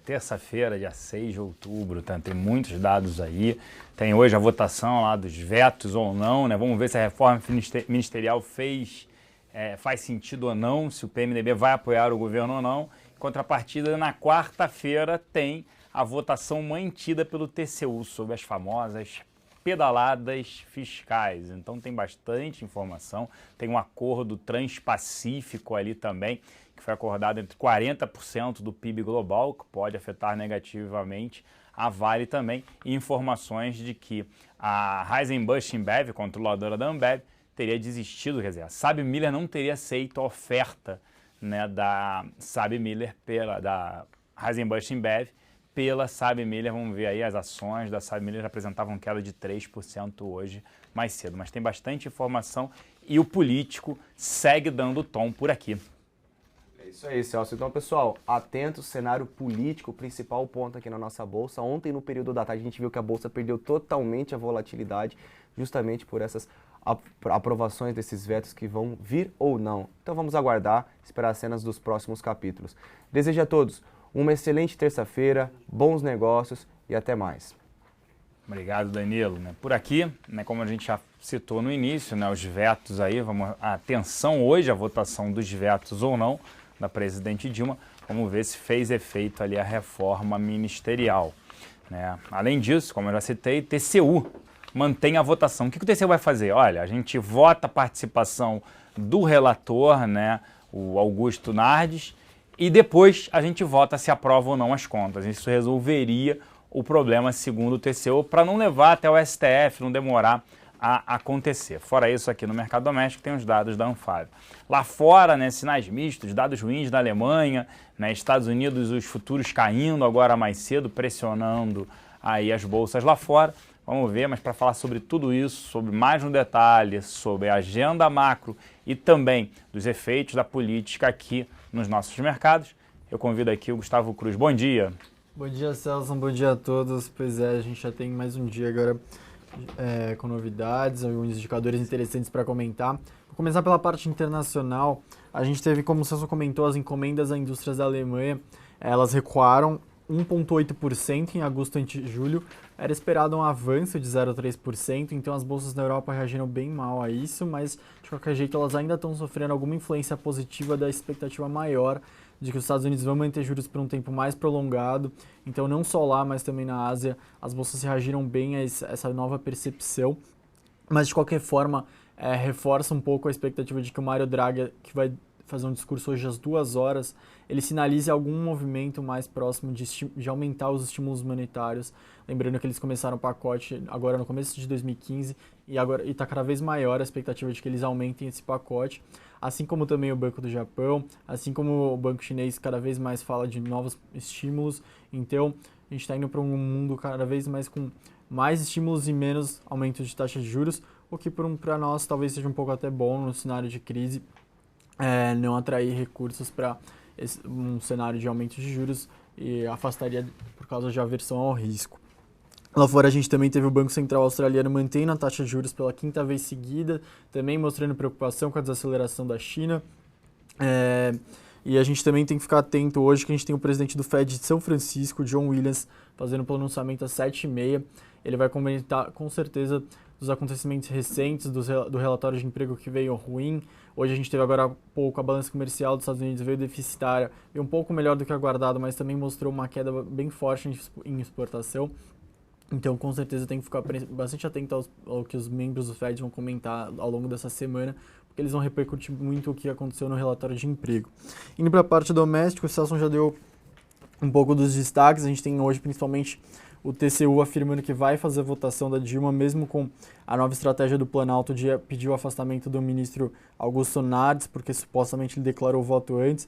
terça-feira, dia 6 de outubro, tá? Tem muitos dados aí. Tem hoje a votação lá dos vetos ou não, né? Vamos ver se a reforma ministerial faz sentido ou não, se o PMDB vai apoiar o governo ou não. Em contrapartida, na quarta-feira tem a votação mantida pelo TCU sobre as famosas pedaladas fiscais. Então tem bastante informação, tem um acordo transpacífico ali também, que foi acordado entre 40% do PIB global, que pode afetar negativamente a Vale também, e informações de que a Anheuser-Busch InBev, controladora da Ambev, teria desistido, quer dizer, a SABMiller não teria aceito a oferta, né, da SABMiller da Anheuser-Busch InBev pela SABMiller. Vamos ver aí, as ações da SABMiller apresentavam queda de 3% hoje mais cedo, mas tem bastante informação e o político segue dando tom por aqui. É isso aí, Celso. Então, pessoal, atento, cenário político, principal ponto aqui na nossa Bolsa. Ontem, no período da tarde, a gente viu que a Bolsa perdeu totalmente a volatilidade, justamente por essas aprovações desses vetos que vão vir ou não. Então, vamos aguardar, esperar as cenas dos próximos capítulos. Desejo a todos uma excelente terça-feira, bons negócios e até mais. Obrigado, Danilo. Por aqui, como a gente já citou no início, os vetos aí, atenção hoje, a votação dos vetos ou não da presidente Dilma, vamos ver se fez efeito ali a reforma ministerial. Além disso, como eu já citei, TCU mantém a votação. O que o TCU vai fazer? Olha, a gente vota a participação do relator, o Augusto Nardes, e depois a gente vota se aprova ou não as contas. Isso resolveria o problema, segundo o TCU, para não levar até o STF, não demorar a acontecer. Fora isso, aqui no mercado doméstico tem os dados da Anfávia. Lá fora, sinais mistos, dados ruins da Alemanha, Estados Unidos, os futuros caindo agora mais cedo, pressionando aí as bolsas lá fora. Vamos ver, mas para falar sobre tudo isso, sobre mais no detalhe, sobre a agenda macro e também dos efeitos da política aqui nos nossos mercados, eu convido aqui o Gustavo Cruz. Bom dia. Bom dia, Celso. Bom dia a todos. Pois é, a gente já tem mais um dia agora com novidades, alguns indicadores interessantes para comentar. Vou começar pela parte internacional. A gente teve, como o Celso comentou, as encomendas a indústrias da Alemanha, elas recuaram 1,8% em agosto ante julho. Era esperado um avanço de 0,3%, então as bolsas na Europa reagiram bem mal a isso, mas de qualquer jeito elas ainda estão sofrendo alguma influência positiva da expectativa maior de que os Estados Unidos vão manter juros por um tempo mais prolongado. Então não só lá, mas também na Ásia, as bolsas reagiram bem a essa nova percepção. Mas de qualquer forma, reforça um pouco a expectativa de que o Mário Draghi, que vai fazer um discurso hoje às 2 horas, ele sinalize algum movimento mais próximo de aumentar os estímulos monetários. Lembrando que eles começaram o pacote agora no começo de 2015 e está cada vez maior a expectativa de que eles aumentem esse pacote, assim como também o Banco do Japão, assim como o Banco Chinês cada vez mais fala de novos estímulos. Então, a gente está indo para um mundo cada vez mais com mais estímulos e menos aumento de taxa de juros, o que para nós talvez seja um pouco até bom no cenário de crise, não atrair recursos para um cenário de aumento de juros e afastaria por causa de aversão ao risco. Lá fora a gente também teve o Banco Central Australiano mantendo a taxa de juros pela 5ª vez seguida, também mostrando preocupação com a desaceleração da China. E a gente também tem que ficar atento hoje que a gente tem o presidente do Fed de São Francisco, John Williams, fazendo um pronunciamento às 7h30. Ele vai comentar com certeza dos acontecimentos recentes, do relatório de emprego que veio ruim. Hoje a gente teve agora há pouco a balança comercial dos Estados Unidos, veio deficitária, veio um pouco melhor do que aguardado, mas também mostrou uma queda bem forte em exportação. Então, com certeza, tem que ficar bastante atento ao que os membros do Fed vão comentar ao longo dessa semana, porque eles vão repercutir muito o que aconteceu no relatório de emprego. Indo para a parte doméstica, o Celso já deu um pouco dos destaques. A gente tem hoje, principalmente, o TCU afirmando que vai fazer a votação da Dilma, mesmo com a nova estratégia do Planalto de pedir o afastamento do ministro Augusto Nardes, porque supostamente ele declarou o voto antes,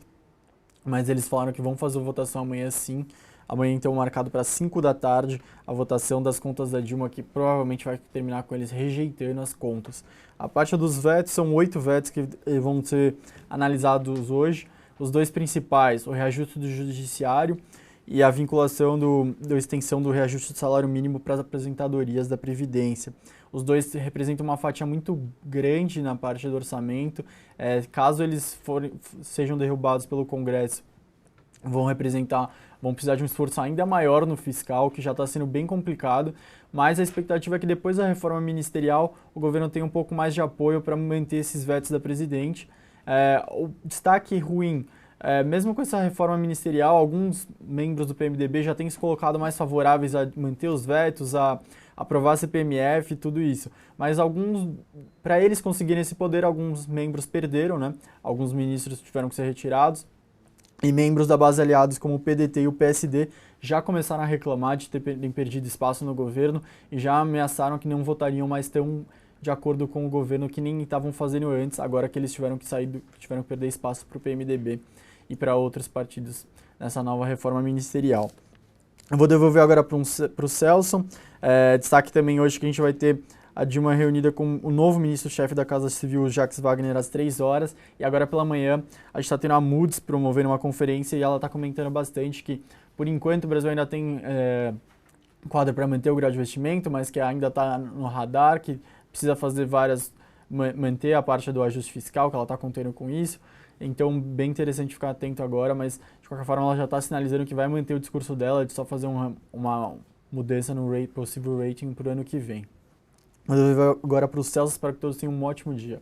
mas eles falaram que vão fazer a votação amanhã sim. Amanhã, então, marcado para 5 da tarde, a votação das contas da Dilma, que provavelmente vai terminar com eles rejeitando as contas. A parte dos vetos, são 8 vetos que vão ser analisados hoje. Os 2 principais, o reajuste do judiciário e a vinculação da extensão do reajuste do salário mínimo para as aposentadorias da Previdência. Os 2 representam uma fatia muito grande na parte do orçamento. Caso eles sejam derrubados pelo Congresso, vão precisar de um esforço ainda maior no fiscal, que já está sendo bem complicado, mas a expectativa é que depois da reforma ministerial o governo tenha um pouco mais de apoio para manter esses vetos da presidente. O destaque ruim, mesmo com essa reforma ministerial, alguns membros do PMDB já têm se colocado mais favoráveis a manter os vetos, a aprovar a CPMF e tudo isso. Mas para eles conseguirem esse poder, alguns membros perderam, né? Alguns ministros tiveram que ser retirados. E membros da base aliados como o PDT e o PSD já começaram a reclamar de terem perdido espaço no governo e já ameaçaram que não votariam mais tão de acordo com o governo que nem estavam fazendo antes, agora que eles tiveram que tiveram que perder espaço para o PMDB e para outros partidos nessa nova reforma ministerial. Eu vou devolver agora para o Celso. Destaque também hoje que a gente vai ter a Dilma reunida com o novo ministro-chefe da Casa Civil, Jacques Wagner, às 3 horas. E agora pela manhã a gente está tendo a Moody's promovendo uma conferência e ela está comentando bastante que, por enquanto, o Brasil ainda tem quadro para manter o grau de investimento, mas que ainda está no radar, que precisa fazer manter a parte do ajuste fiscal, que ela está contendo com isso. Então, bem interessante ficar atento agora, mas de qualquer forma ela já está sinalizando que vai manter o discurso dela de só fazer uma mudança no possível rating para o ano que vem. Mas eu vou agora para o Celso, espero que todos tenham um ótimo dia.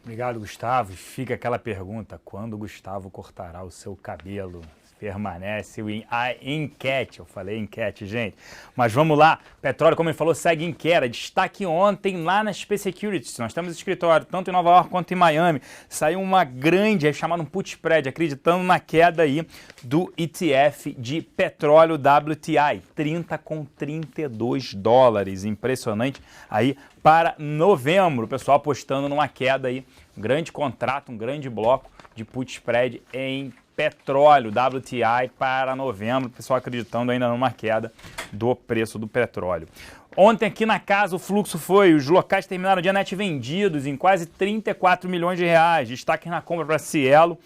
Obrigado, Gustavo. Fica aquela pergunta, quando o Gustavo cortará o seu cabelo? Permanece a enquete, eu falei enquete, gente. Mas vamos lá, petróleo, como ele falou, segue em queda. Destaque ontem lá na SP Securities, nós temos escritório tanto em Nova York quanto em Miami. Saiu uma grande, chamada um put spread, acreditando na queda aí do ETF de petróleo WTI, 30,32 dólares, impressionante aí para novembro. O pessoal apostando numa queda aí, um grande contrato, um grande bloco de put spread em petróleo, WTI para novembro, o pessoal acreditando ainda numa queda do preço do petróleo. Ontem aqui na casa o fluxo foi, os locais terminaram o dia net vendidos em quase 34 milhões de reais, destaque na compra para Cielo,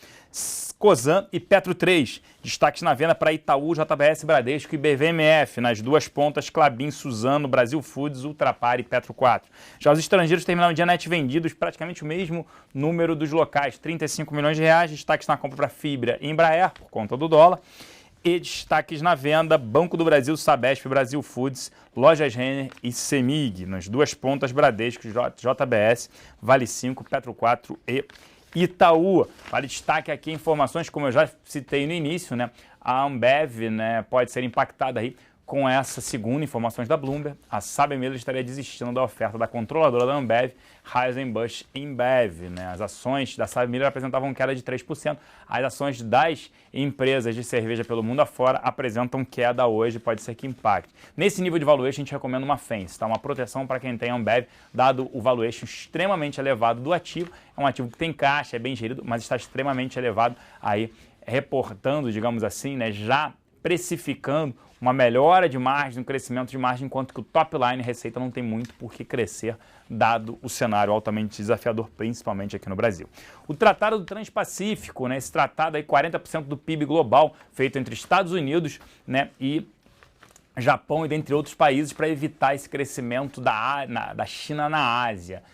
Cosan e Petro 3, destaques na venda para Itaú, JBS, Bradesco e BVMF, nas duas pontas Klabin, Suzano, Brasil Foods, Ultrapar e Petro 4. Já os estrangeiros terminaram o dia net vendidos, praticamente o mesmo número dos locais, 35 milhões de reais, destaques na compra para Fibra e Embraer, por conta do dólar, E destaques na venda, Banco do Brasil, Sabesp, Brasil Foods, Lojas Renner e Semig. Nas duas pontas, Bradesco, JBS, Vale 5, Petro 4 e Itaú. Vale destaque aqui informações, como eu já citei no início, né? A Ambev, né, pode ser impactada aí com essa segunda informações da Bloomberg. A Sabemesa estaria desistindo da oferta da controladora da Ambev, Anheuser-Busch InBev, né? As ações da Sabemesa apresentavam queda de 3%. As ações das empresas de cerveja pelo mundo afora apresentam queda hoje, pode ser que impacte. Nesse nível de valuation, a gente recomenda uma fence, tá? Uma proteção para quem tem Ambev, dado o valuation extremamente elevado do ativo. É um ativo que tem caixa, é bem gerido, mas está extremamente elevado aí, reportando, digamos assim, né, já precificando uma melhora de margem, um crescimento de margem, enquanto que o top line receita não tem muito por que crescer, dado o cenário altamente desafiador, principalmente aqui no Brasil. O Tratado do Transpacífico, né, esse tratado aí, 40% do PIB global, feito entre Estados Unidos, né, e Japão e dentre outros países, para evitar esse crescimento da China na Ásia.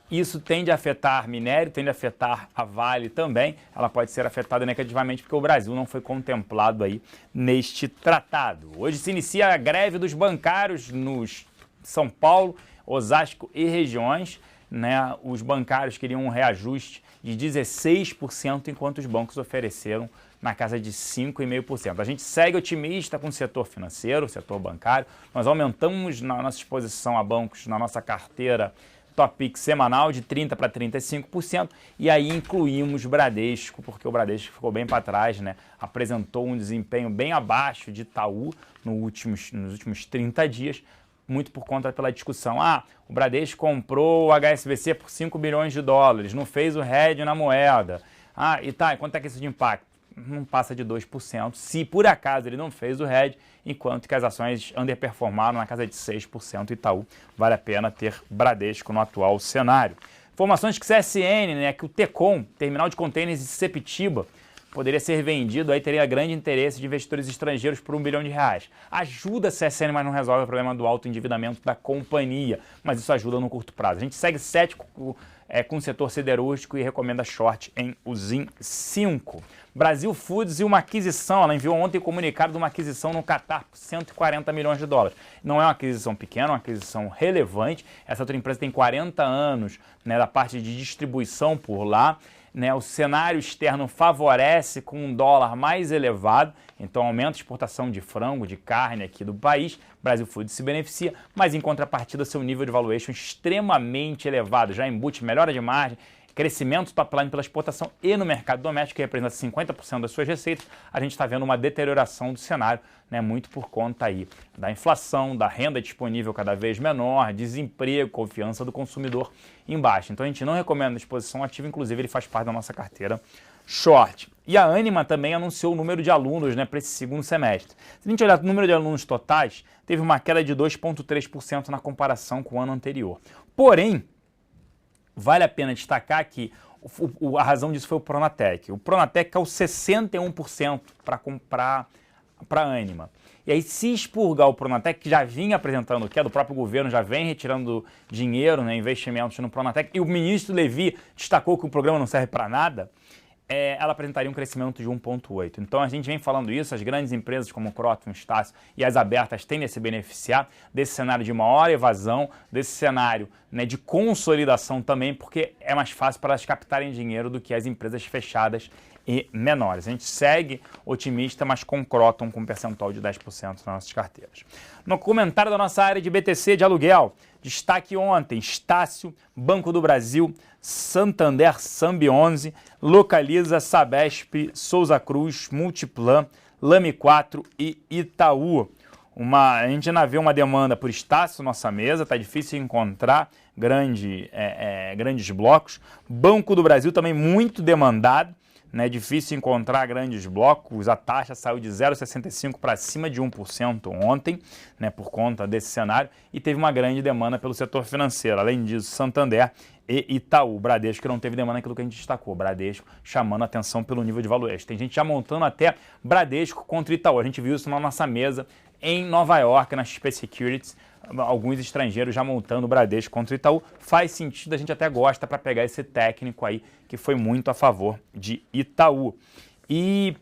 Isso tende a afetar minério, tende a afetar a Vale também. Ela pode ser afetada negativamente porque o Brasil não foi contemplado aí neste tratado. Hoje se inicia a greve dos bancários nos São Paulo, Osasco e regiões, né? Os bancários queriam um reajuste de 16%, enquanto os bancos ofereceram na casa de 5,5%. A gente segue otimista com o setor financeiro, o setor bancário. Nós aumentamos na nossa exposição a bancos, na nossa carteira Topix semanal de 30% para 35%, e aí incluímos Bradesco, porque o Bradesco ficou bem para trás, né? Apresentou um desempenho bem abaixo de Itaú nos últimos 30 dias, muito por conta pela discussão. O Bradesco comprou o HSBC por 5 bilhões de dólares, não fez o hedge na moeda. E quanto é que isso de impacto? Não passa de 2%, se por acaso ele não fez o hedge, enquanto que as ações underperformaram na casa de 6%. Itaú, vale a pena ter Bradesco no atual cenário. Informações que CSN, né, que o Tecom, terminal de contêineres de Sepetiba, poderia ser vendido, aí teria grande interesse de investidores estrangeiros por R$1 bilhão. Ajuda a CSN, mas não resolve o problema do alto endividamento da companhia, mas isso ajuda no curto prazo. A gente segue cético com o setor siderúrgico e recomenda short em Usim 5. Brasil Foods e uma aquisição, ela enviou ontem comunicado de uma aquisição no Catar por 140 milhões de dólares. Não é uma aquisição pequena, é uma aquisição relevante. Essa outra empresa tem 40 anos, né, da parte de distribuição por lá. Né, o cenário externo favorece com um dólar mais elevado, então aumenta a exportação de frango, de carne aqui do país. Brasil Foods se beneficia, mas em contrapartida seu nível de valuation extremamente elevado, já embute melhora de margem, crescimento top line pela exportação e no mercado doméstico, que representa 50% das suas receitas. A gente está vendo uma deterioração do cenário, né, muito por conta aí da inflação, da renda disponível cada vez menor, desemprego, confiança do consumidor em baixa. Então a gente não recomenda a exposição ativa, inclusive ele faz parte da nossa carteira short. E a Ânima também anunciou o número de alunos, né, para esse segundo semestre. Se a gente olhar o número de alunos totais, teve uma queda de 2,3% na comparação com o ano anterior. Porém, vale a pena destacar que a razão disso foi o Pronatec. O Pronatec caiu 61% para comprar para a Ânima. E aí, se expurgar o Pronatec, que já vinha apresentando queda, o próprio governo já vem retirando dinheiro, né, investimentos no Pronatec, e o ministro Levi destacou que o programa não serve para nada, ela apresentaria um crescimento de 1,8%. Então a gente vem falando isso, as grandes empresas como o Croton, Estácio e as abertas tendem a se beneficiar desse cenário de maior evasão, desse cenário, né, de consolidação também, porque é mais fácil para elas captarem dinheiro do que as empresas fechadas e menores. A gente segue otimista, mas com Croton com um percentual de 10% nas nossas carteiras. No comentário da nossa área de BTC de aluguel, destaque ontem, Estácio, Banco do Brasil, Santander, Sambi 11, Localiza, Sabesp, Souza Cruz, Multiplan, Lame 4 e Itaú. A gente ainda vê uma demanda por Estácio, nossa mesa, está difícil encontrar grandes blocos. Banco do Brasil também muito demandado, né, difícil encontrar grandes blocos. A taxa saiu de 0,65 para cima de 1% ontem, né, por conta desse cenário, e teve uma grande demanda pelo setor financeiro. Além disso, Santander e Itaú. Bradesco que não teve demanda, aquilo que a gente destacou. Bradesco chamando a atenção pelo nível de valuation. Tem gente já montando até Bradesco contra Itaú. A gente viu isso na nossa mesa em Nova York, na XP Securities. Alguns estrangeiros já montando o Bradesco contra o Itaú. Faz sentido, a gente até gosta para pegar esse técnico aí, que foi muito a favor de Itaú. e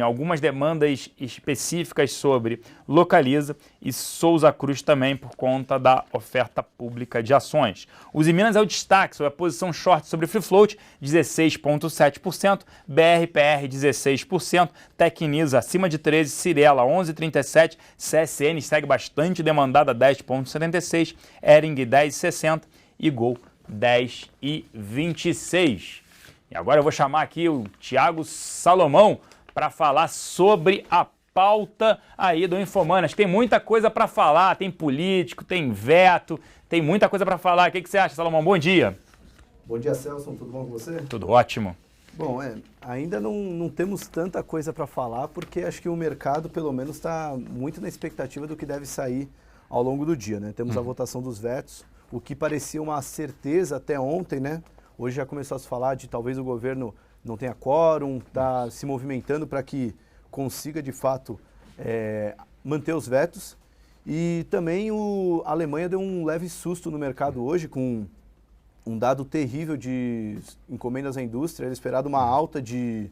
algumas demandas específicas sobre Localiza e Souza Cruz também por conta da oferta pública de ações. Uzi Minas é o destaque sobre a posição short sobre Free Float, 16,7%, BRPR 16%, Tecnisa acima de 13%, Cirela 11,37%, CSN segue bastante demandada 10,76%, Ering 10,60% e Gol 10,26%. E agora eu vou chamar aqui o Thiago Salomão para falar sobre a pauta aí do Infomanas. Tem muita coisa para falar, tem político, tem veto, tem muita coisa para falar. O que você acha, Salomão? Bom dia. Bom dia, Celso. Tudo bom com você? Tudo ótimo. Bom, ainda não temos tanta coisa para falar, porque acho que o mercado, pelo menos, está muito na expectativa do que deve sair ao longo do dia, né? Temos a votação dos vetos, o que parecia uma certeza até ontem, né? Hoje já começou a se falar de talvez o governo não tenha quórum, está se movimentando para que consiga, de fato, manter os vetos. E também a Alemanha deu um leve susto no mercado hoje, com um dado terrível de encomendas à indústria. Era esperado uma alta de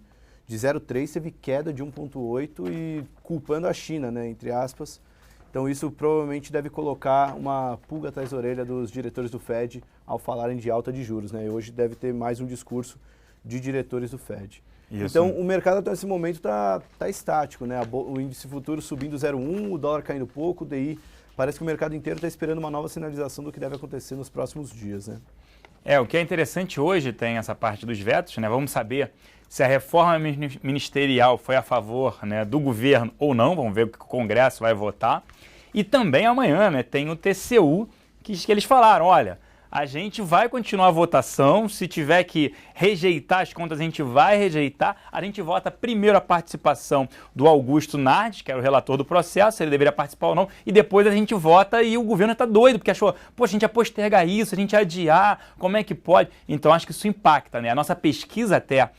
0,3, teve queda de 1,8 e culpando a China, né, entre aspas. Então isso provavelmente deve colocar uma pulga atrás da orelha dos diretores do Fed ao falarem de alta de juros, né? E hoje deve ter mais um discurso de diretores do Fed. Isso. Então o mercado até esse momento tá estático, né? O índice futuro subindo 0,1, o dólar caindo pouco, o DI. Parece que o mercado inteiro está esperando uma nova sinalização do que deve acontecer nos próximos dias, né? O que é interessante hoje tem essa parte dos vetos, né? Vamos saber se a reforma ministerial foi a favor, né, do governo ou não. Vamos ver o que o Congresso vai votar. E também amanhã, né, tem o TCU que eles falaram, olha, a gente vai continuar a votação, se tiver que rejeitar as contas, a gente vai rejeitar. A gente vota primeiro a participação do Augusto Nardes, que era o relator do processo, se ele deveria participar ou não, e depois a gente vota e o governo está doido, porque achou, poxa, a gente ia postergar isso, a gente ia adiar, como é que pode? Então acho que isso impacta, né? A nossa pesquisa até,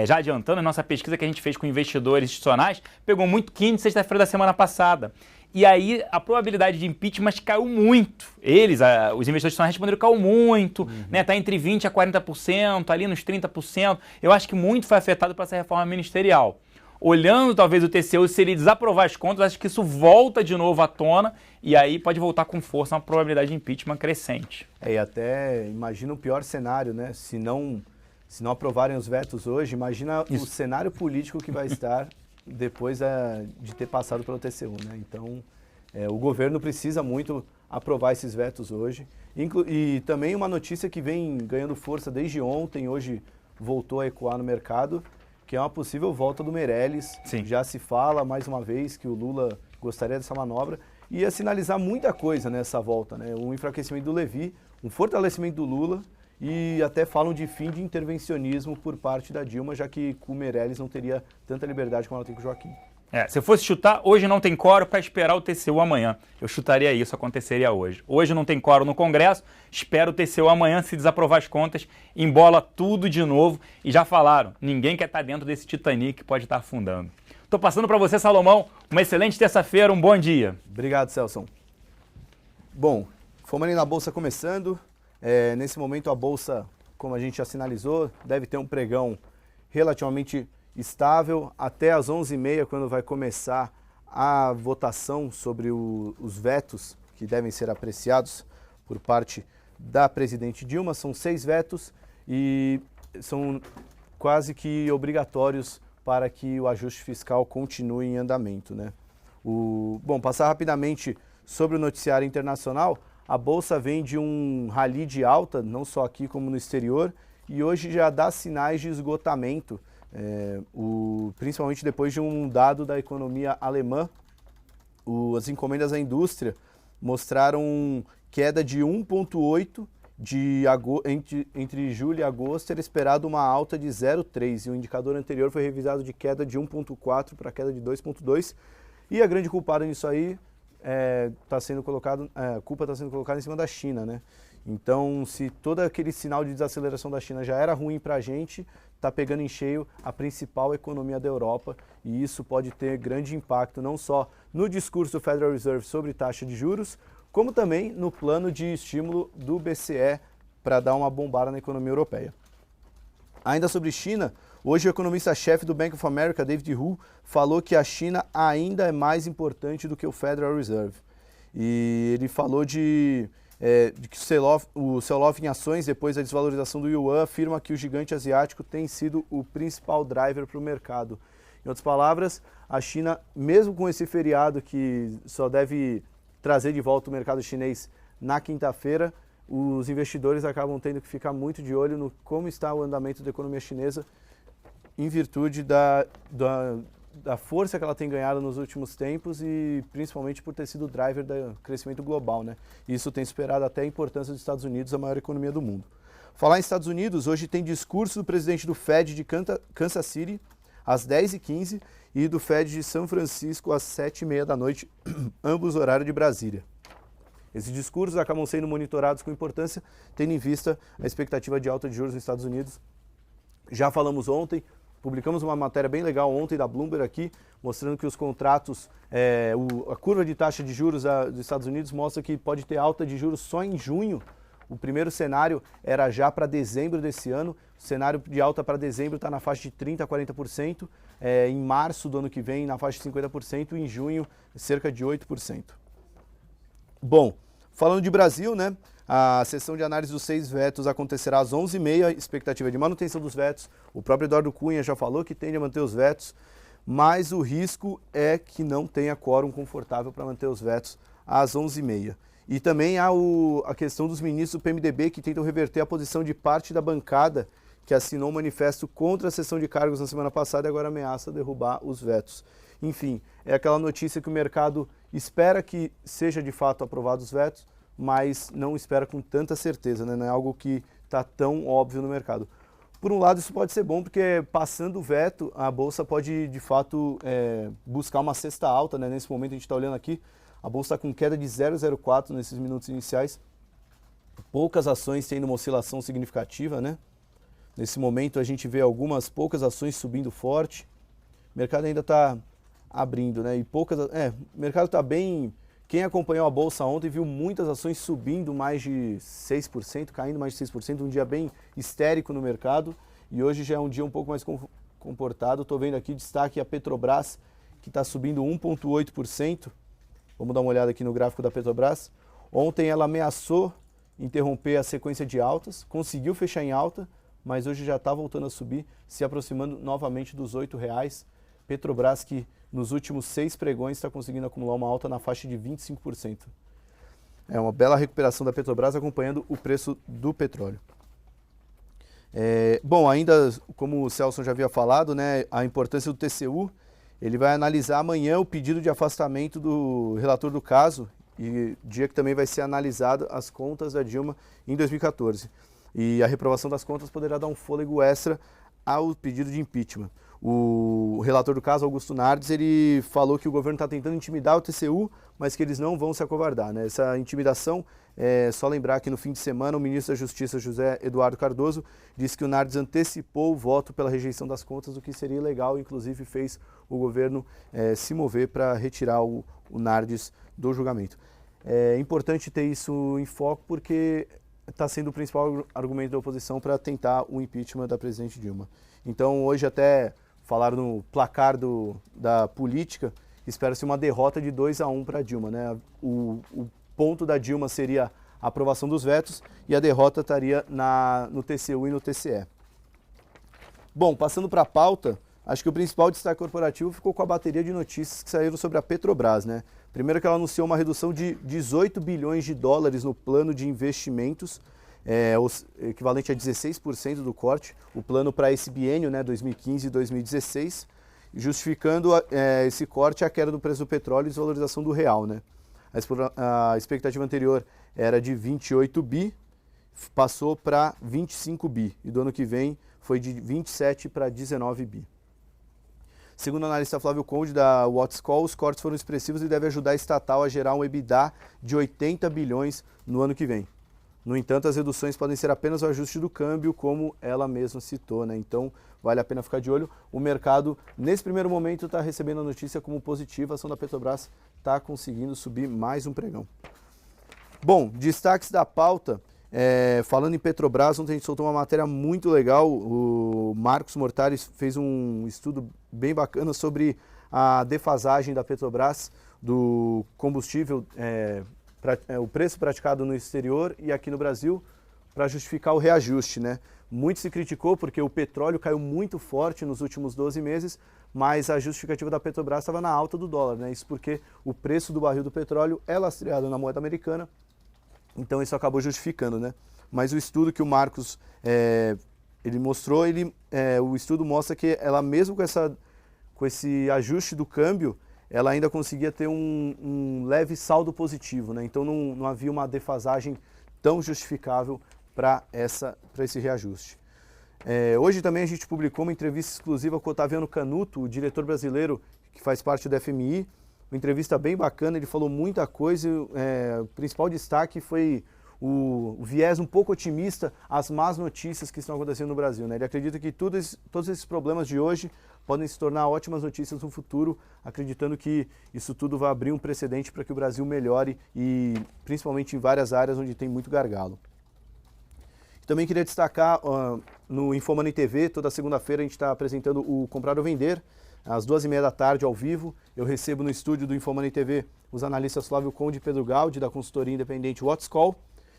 já adiantando, a nossa pesquisa que a gente fez com investidores institucionais, pegou muito quinta e sexta-feira da semana passada. E aí a probabilidade de impeachment caiu muito. Os investidores institucionais responderam que caiu muito, né? Está entre 20% a 40%, ali nos 30%. Eu acho que muito foi afetado por essa reforma ministerial. Olhando talvez o TCU, se ele desaprovar as contas, acho que isso volta de novo à tona e aí pode voltar com força uma probabilidade de impeachment crescente. E até imagina o pior cenário, né? Se não aprovarem os vetos hoje, imagina o cenário político que vai estar depois de ter passado pelo TCU, né? Então, o governo precisa muito aprovar esses vetos hoje. E também uma notícia que vem ganhando força desde ontem, hoje voltou a ecoar no mercado, que é uma possível volta do Meirelles. Sim. Já se fala mais uma vez que o Lula gostaria dessa manobra. E ia sinalizar muita coisa nessa volta, né? Um enfraquecimento do Levi, um fortalecimento do Lula, e até falam de fim de intervencionismo por parte da Dilma, já que com o Meirelles não teria tanta liberdade como ela tem com o Joaquim. Se eu fosse chutar, hoje não tem quórum para esperar o TCU amanhã. Eu chutaria isso, aconteceria hoje. Hoje não tem quórum no Congresso, espero o TCU amanhã, se desaprovar as contas, embola tudo de novo. E já falaram, ninguém quer estar dentro desse Titanic que pode estar afundando. Estou passando para você, Salomão, uma excelente terça-feira, um bom dia. Obrigado, Celso. Bom, fomos ali na Bolsa começando. Nesse momento a Bolsa, como a gente já sinalizou, deve ter um pregão relativamente estável até às 11h30, quando vai começar a votação sobre os vetos que devem ser apreciados por parte da presidente Dilma. São 6 vetos e são quase que obrigatórios para que o ajuste fiscal continue em andamento, né? Bom, passar rapidamente sobre o noticiário internacional. A Bolsa vem de um rally de alta, não só aqui como no exterior, e hoje já dá sinais de esgotamento, principalmente depois de um dado da economia alemã. As encomendas à indústria mostraram queda de 1,8% entre julho e agosto. Era esperado uma alta de 0,3%, e o indicador anterior foi revisado de queda de 1,4% para queda de 2,2%. E a grande culpada nisso aí a culpa está sendo colocada em cima da China, né? Então, se todo aquele sinal de desaceleração da China já era ruim para a gente, está pegando em cheio a principal economia da Europa, e isso pode ter grande impacto não só no discurso do Federal Reserve sobre taxa de juros, como também no plano de estímulo do BCE para dar uma bombada na economia europeia. Ainda sobre China, Hoje o economista-chefe do Bank of America, David Hu, falou que a China ainda é mais importante do que o Federal Reserve. E ele falou de que o sell-off em ações depois da desvalorização do yuan afirma que o gigante asiático tem sido o principal driver para o mercado. Em outras palavras, a China, mesmo com esse feriado que só deve trazer de volta o mercado chinês na quinta-feira, os investidores acabam tendo que ficar muito de olho no como está o andamento da economia chinesa em virtude da força que ela tem ganhado nos últimos tempos e principalmente por ter sido o driver do crescimento global, né? Isso tem superado até a importância dos Estados Unidos, a maior economia do mundo. Falar em Estados Unidos, hoje tem discurso do presidente do Fed de Kansas City, às 10h15, e do Fed de São Francisco, às 7h30 da noite, ambos horário de Brasília. Esses discursos acabam sendo monitorados com importância, tendo em vista a expectativa de alta de juros nos Estados Unidos. Já falamos ontem, publicamos uma matéria bem legal ontem da Bloomberg aqui, mostrando que os contratos, a curva de taxa de juros dos Estados Unidos mostra que pode ter alta de juros só em junho. O primeiro cenário era já para dezembro desse ano, o cenário de alta para dezembro está na faixa de 30% a 40%, em março do ano que vem na faixa de 50% e em junho cerca de 8%. Bom, falando de Brasil, né? A sessão de análise dos 6 vetos acontecerá às 11h30, expectativa de manutenção dos vetos. O próprio Eduardo Cunha já falou que tende a manter os vetos, mas o risco é que não tenha quórum confortável para manter os vetos às 11h30. E também há a questão dos ministros do PMDB que tentam reverter a posição de parte da bancada que assinou um manifesto contra a cessão de cargos na semana passada e agora ameaça derrubar os vetos. Enfim, é aquela notícia que o mercado espera que seja de fato aprovado os vetos, mas não espera com tanta certeza, né? Não é algo que está tão óbvio no mercado. Por um lado, isso pode ser bom, porque passando o veto, a Bolsa pode, de fato, buscar uma cesta alta, né? Nesse momento, a gente está olhando aqui, a Bolsa está com queda de 0,04 nesses minutos iniciais. Poucas ações tendo uma oscilação significativa, né? Nesse momento, a gente vê algumas poucas ações subindo forte. O mercado ainda está abrindo, né? E o mercado está bem. Quem acompanhou a Bolsa ontem viu muitas ações subindo mais de 6%, caindo mais de 6%, um dia bem histérico no mercado, e hoje já é um dia um pouco mais comportado. Estou vendo aqui destaque a Petrobras, que está subindo 1,8%. Vamos dar uma olhada aqui no gráfico da Petrobras. Ontem ela ameaçou interromper a sequência de altas, conseguiu fechar em alta, mas hoje já está voltando a subir, se aproximando novamente dos R$ 8,00. Petrobras, que nos últimos 6 pregões está conseguindo acumular uma alta na faixa de 25%. É uma bela recuperação da Petrobras acompanhando o preço do petróleo. Bom, ainda como o Celso já havia falado, né, a importância do TCU, ele vai analisar amanhã o pedido de afastamento do relator do caso, e dia que também vai ser analisado as contas da Dilma em 2014. E a reprovação das contas poderá dar um fôlego extra ao pedido de impeachment. O relator do caso, Augusto Nardes, ele falou que o governo está tentando intimidar o TCU, mas que eles não vão se acovardar, né? Essa intimidação, só lembrar que no fim de semana o ministro da Justiça, José Eduardo Cardoso, disse que o Nardes antecipou o voto pela rejeição das contas, o que seria ilegal, inclusive fez o governo se mover para retirar o Nardes do julgamento. É importante ter isso em foco porque está sendo o principal argumento da oposição para tentar o impeachment da presidente Dilma. Então, hoje até falaram no placar da política, espera-se uma derrota de 2-1 para a Dilma, né? O ponto da Dilma seria a aprovação dos vetos e a derrota estaria no TCU e no TCE. Bom, passando para a pauta, acho que o principal destaque corporativo ficou com a bateria de notícias que saíram sobre a Petrobras, né? Primeiro que ela anunciou uma redução de 18 bilhões de dólares no plano de investimentos, o equivalente a 16% do corte, o plano para esse biênio, né, 2015 e 2016, justificando esse corte a queda do preço do petróleo e desvalorização do real, né? A expectativa anterior era de 28 bi, passou para 25 bi, e do ano que vem foi de 27 para 19 bi. Segundo o analista Flávio Conde, da WhatCall, os cortes foram expressivos e devem ajudar a estatal a gerar um EBITDA de 80 bilhões no ano que vem. No entanto, as reduções podem ser apenas o ajuste do câmbio, como ela mesma citou, né? Então, vale a pena ficar de olho. O mercado, nesse primeiro momento, está recebendo a notícia como positiva. A ação da Petrobras está conseguindo subir mais um pregão. Bom, destaques da pauta. Falando em Petrobras, ontem a gente soltou uma matéria muito legal. O Marcos Mortales fez um estudo bem bacana sobre a defasagem da Petrobras do combustível, o preço praticado no exterior e aqui no Brasil, para justificar o reajuste, né? Muito se criticou porque o petróleo caiu muito forte nos últimos 12 meses, mas a justificativa da Petrobras estava na alta do dólar, né? Isso porque o preço do barril do petróleo é lastreado na moeda americana, então isso acabou justificando, né? Mas o estudo que o Marcos ele mostrou, o estudo mostra que ela mesmo com esse ajuste do câmbio, ela ainda conseguia ter um leve saldo positivo, né? Então não havia uma defasagem tão justificável para esse reajuste. Hoje também a gente publicou uma entrevista exclusiva com o Otaviano Canuto, o diretor brasileiro que faz parte do FMI, uma entrevista bem bacana, ele falou muita coisa, o principal destaque foi o viés um pouco otimista, as más notícias que estão acontecendo no Brasil, né? Ele acredita que todos esses problemas de hoje podem se tornar ótimas notícias no futuro, acreditando que isso tudo vai abrir um precedente para que o Brasil melhore, e principalmente em várias áreas onde tem muito gargalo. Também queria destacar no Infomoney TV, toda segunda-feira a gente está apresentando o Comprar ou Vender, às 2h30 da tarde, ao vivo. Eu recebo no estúdio do Infomoney TV os analistas Flávio Conde e Pedro Gaudi, da consultoria independente What's Call,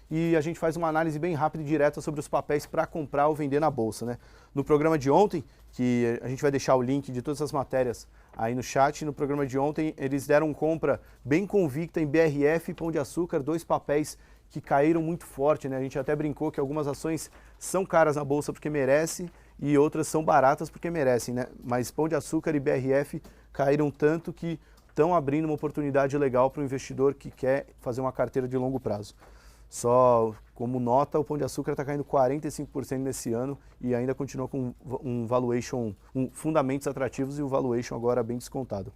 e a gente faz uma análise bem rápida e direta sobre os papéis para comprar ou vender na Bolsa, né? No programa de ontem, que a gente vai deixar o link de todas as matérias aí no chat, no programa de ontem eles deram compra bem convicta em BRF e Pão de Açúcar, dois papéis que caíram muito forte, né? A gente até brincou que algumas ações são caras na Bolsa porque merece e outras são baratas porque merecem, né? Mas Pão de Açúcar e BRF caíram tanto que estão abrindo uma oportunidade legal para o investidor que quer fazer uma carteira de longo prazo. Só como nota, o Pão de Açúcar está caindo 45% nesse ano e ainda continua com um valuation, fundamentos atrativos e o valuation agora bem descontado.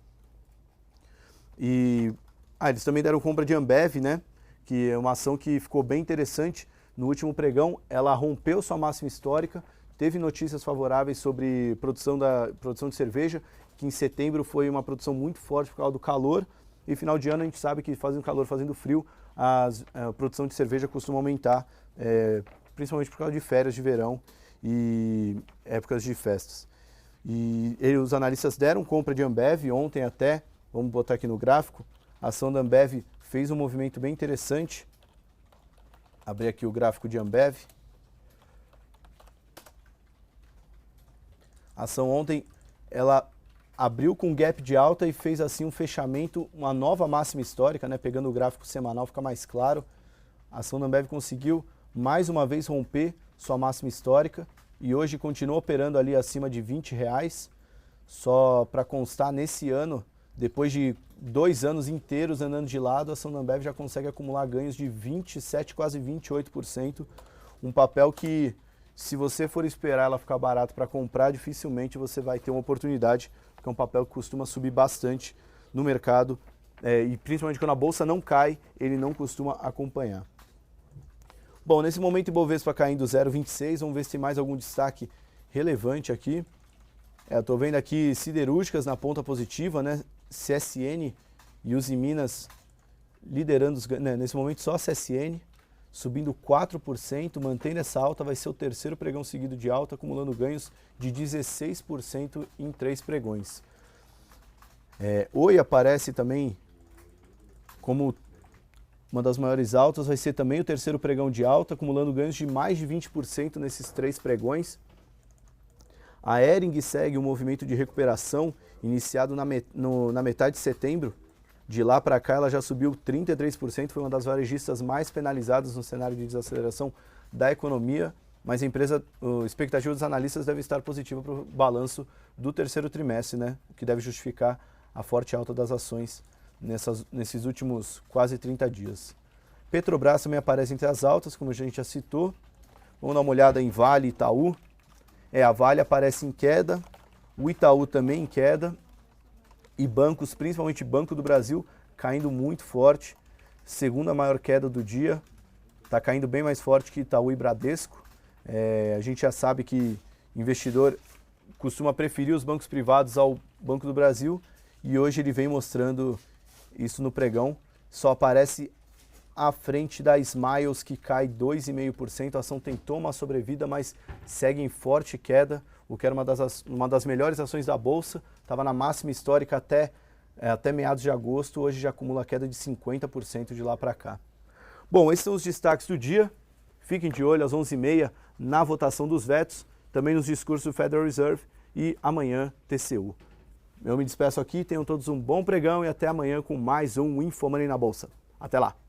E eles também deram compra de Ambev, né? Que é uma ação que ficou bem interessante. No último pregão, ela rompeu sua máxima histórica, teve notícias favoráveis sobre produção de cerveja, que em setembro foi uma produção muito forte por causa do calor, e final de ano a gente sabe que fazendo calor, fazendo frio, a produção de cerveja costuma aumentar, principalmente por causa de férias de verão e épocas de festas. E os analistas deram compra de Ambev ontem até, vamos botar aqui no gráfico, a ação da Ambev fez um movimento bem interessante. Abri aqui o gráfico de Ambev. A ação ontem, ela abriu com gap de alta e fez assim um fechamento, uma nova máxima histórica, né? Pegando o gráfico semanal fica mais claro. A ação da Ambev conseguiu mais uma vez romper sua máxima histórica e hoje continua operando ali acima de R$20. Só para constar, nesse ano, depois de 2 anos inteiros andando de lado, a ação da Ambev já consegue acumular ganhos de 27%, quase 28%. Um papel que, se você for esperar ela ficar barato para comprar, dificilmente você vai ter uma oportunidade, porque é um papel que costuma subir bastante no mercado, e principalmente quando a bolsa não cai, ele não costuma acompanhar. Bom, nesse momento o Ibovespa caindo 0,26, vamos ver se tem mais algum destaque relevante aqui. Estou vendo aqui siderúrgicas na ponta positiva, né? CSN e Usiminas liderando os ganhos, né? Nesse momento só a CSN subindo 4%, mantendo essa alta, vai ser o terceiro pregão seguido de alta, acumulando ganhos de 16% em 3 pregões. Oi aparece também como uma das maiores altas, vai ser também o terceiro pregão de alta, acumulando ganhos de mais de 20% nesses 3 pregões. A Hering segue um movimento de recuperação iniciado na metade de setembro. De lá para cá ela já subiu 33%, foi uma das varejistas mais penalizadas no cenário de desaceleração da economia, mas a expectativa dos analistas deve estar positiva para o balanço do terceiro trimestre, né? O que deve justificar a forte alta das ações nesses últimos quase 30 dias. Petrobras também aparece entre as altas, como a gente já citou. Vamos dar uma olhada em Vale e Itaú. A Vale aparece em queda, o Itaú também em queda, e bancos, principalmente Banco do Brasil, caindo muito forte. Segunda maior queda do dia, está caindo bem mais forte que Itaú e Bradesco. A gente já sabe que investidor costuma preferir os bancos privados ao Banco do Brasil, e hoje ele vem mostrando isso no pregão. Só aparece à frente da Smiles, que cai 2,5%. A ação tentou uma sobrevida, mas segue em forte queda, o que era uma das melhores ações da Bolsa. Estava na máxima histórica até meados de agosto, hoje já acumula queda de 50% de lá para cá. Bom, esses são os destaques do dia. Fiquem de olho às 11h30 na votação dos vetos, também nos discursos do Federal Reserve e amanhã TCU. Eu me despeço aqui, tenham todos um bom pregão e até amanhã com mais um InfoMoney na Bolsa. Até lá!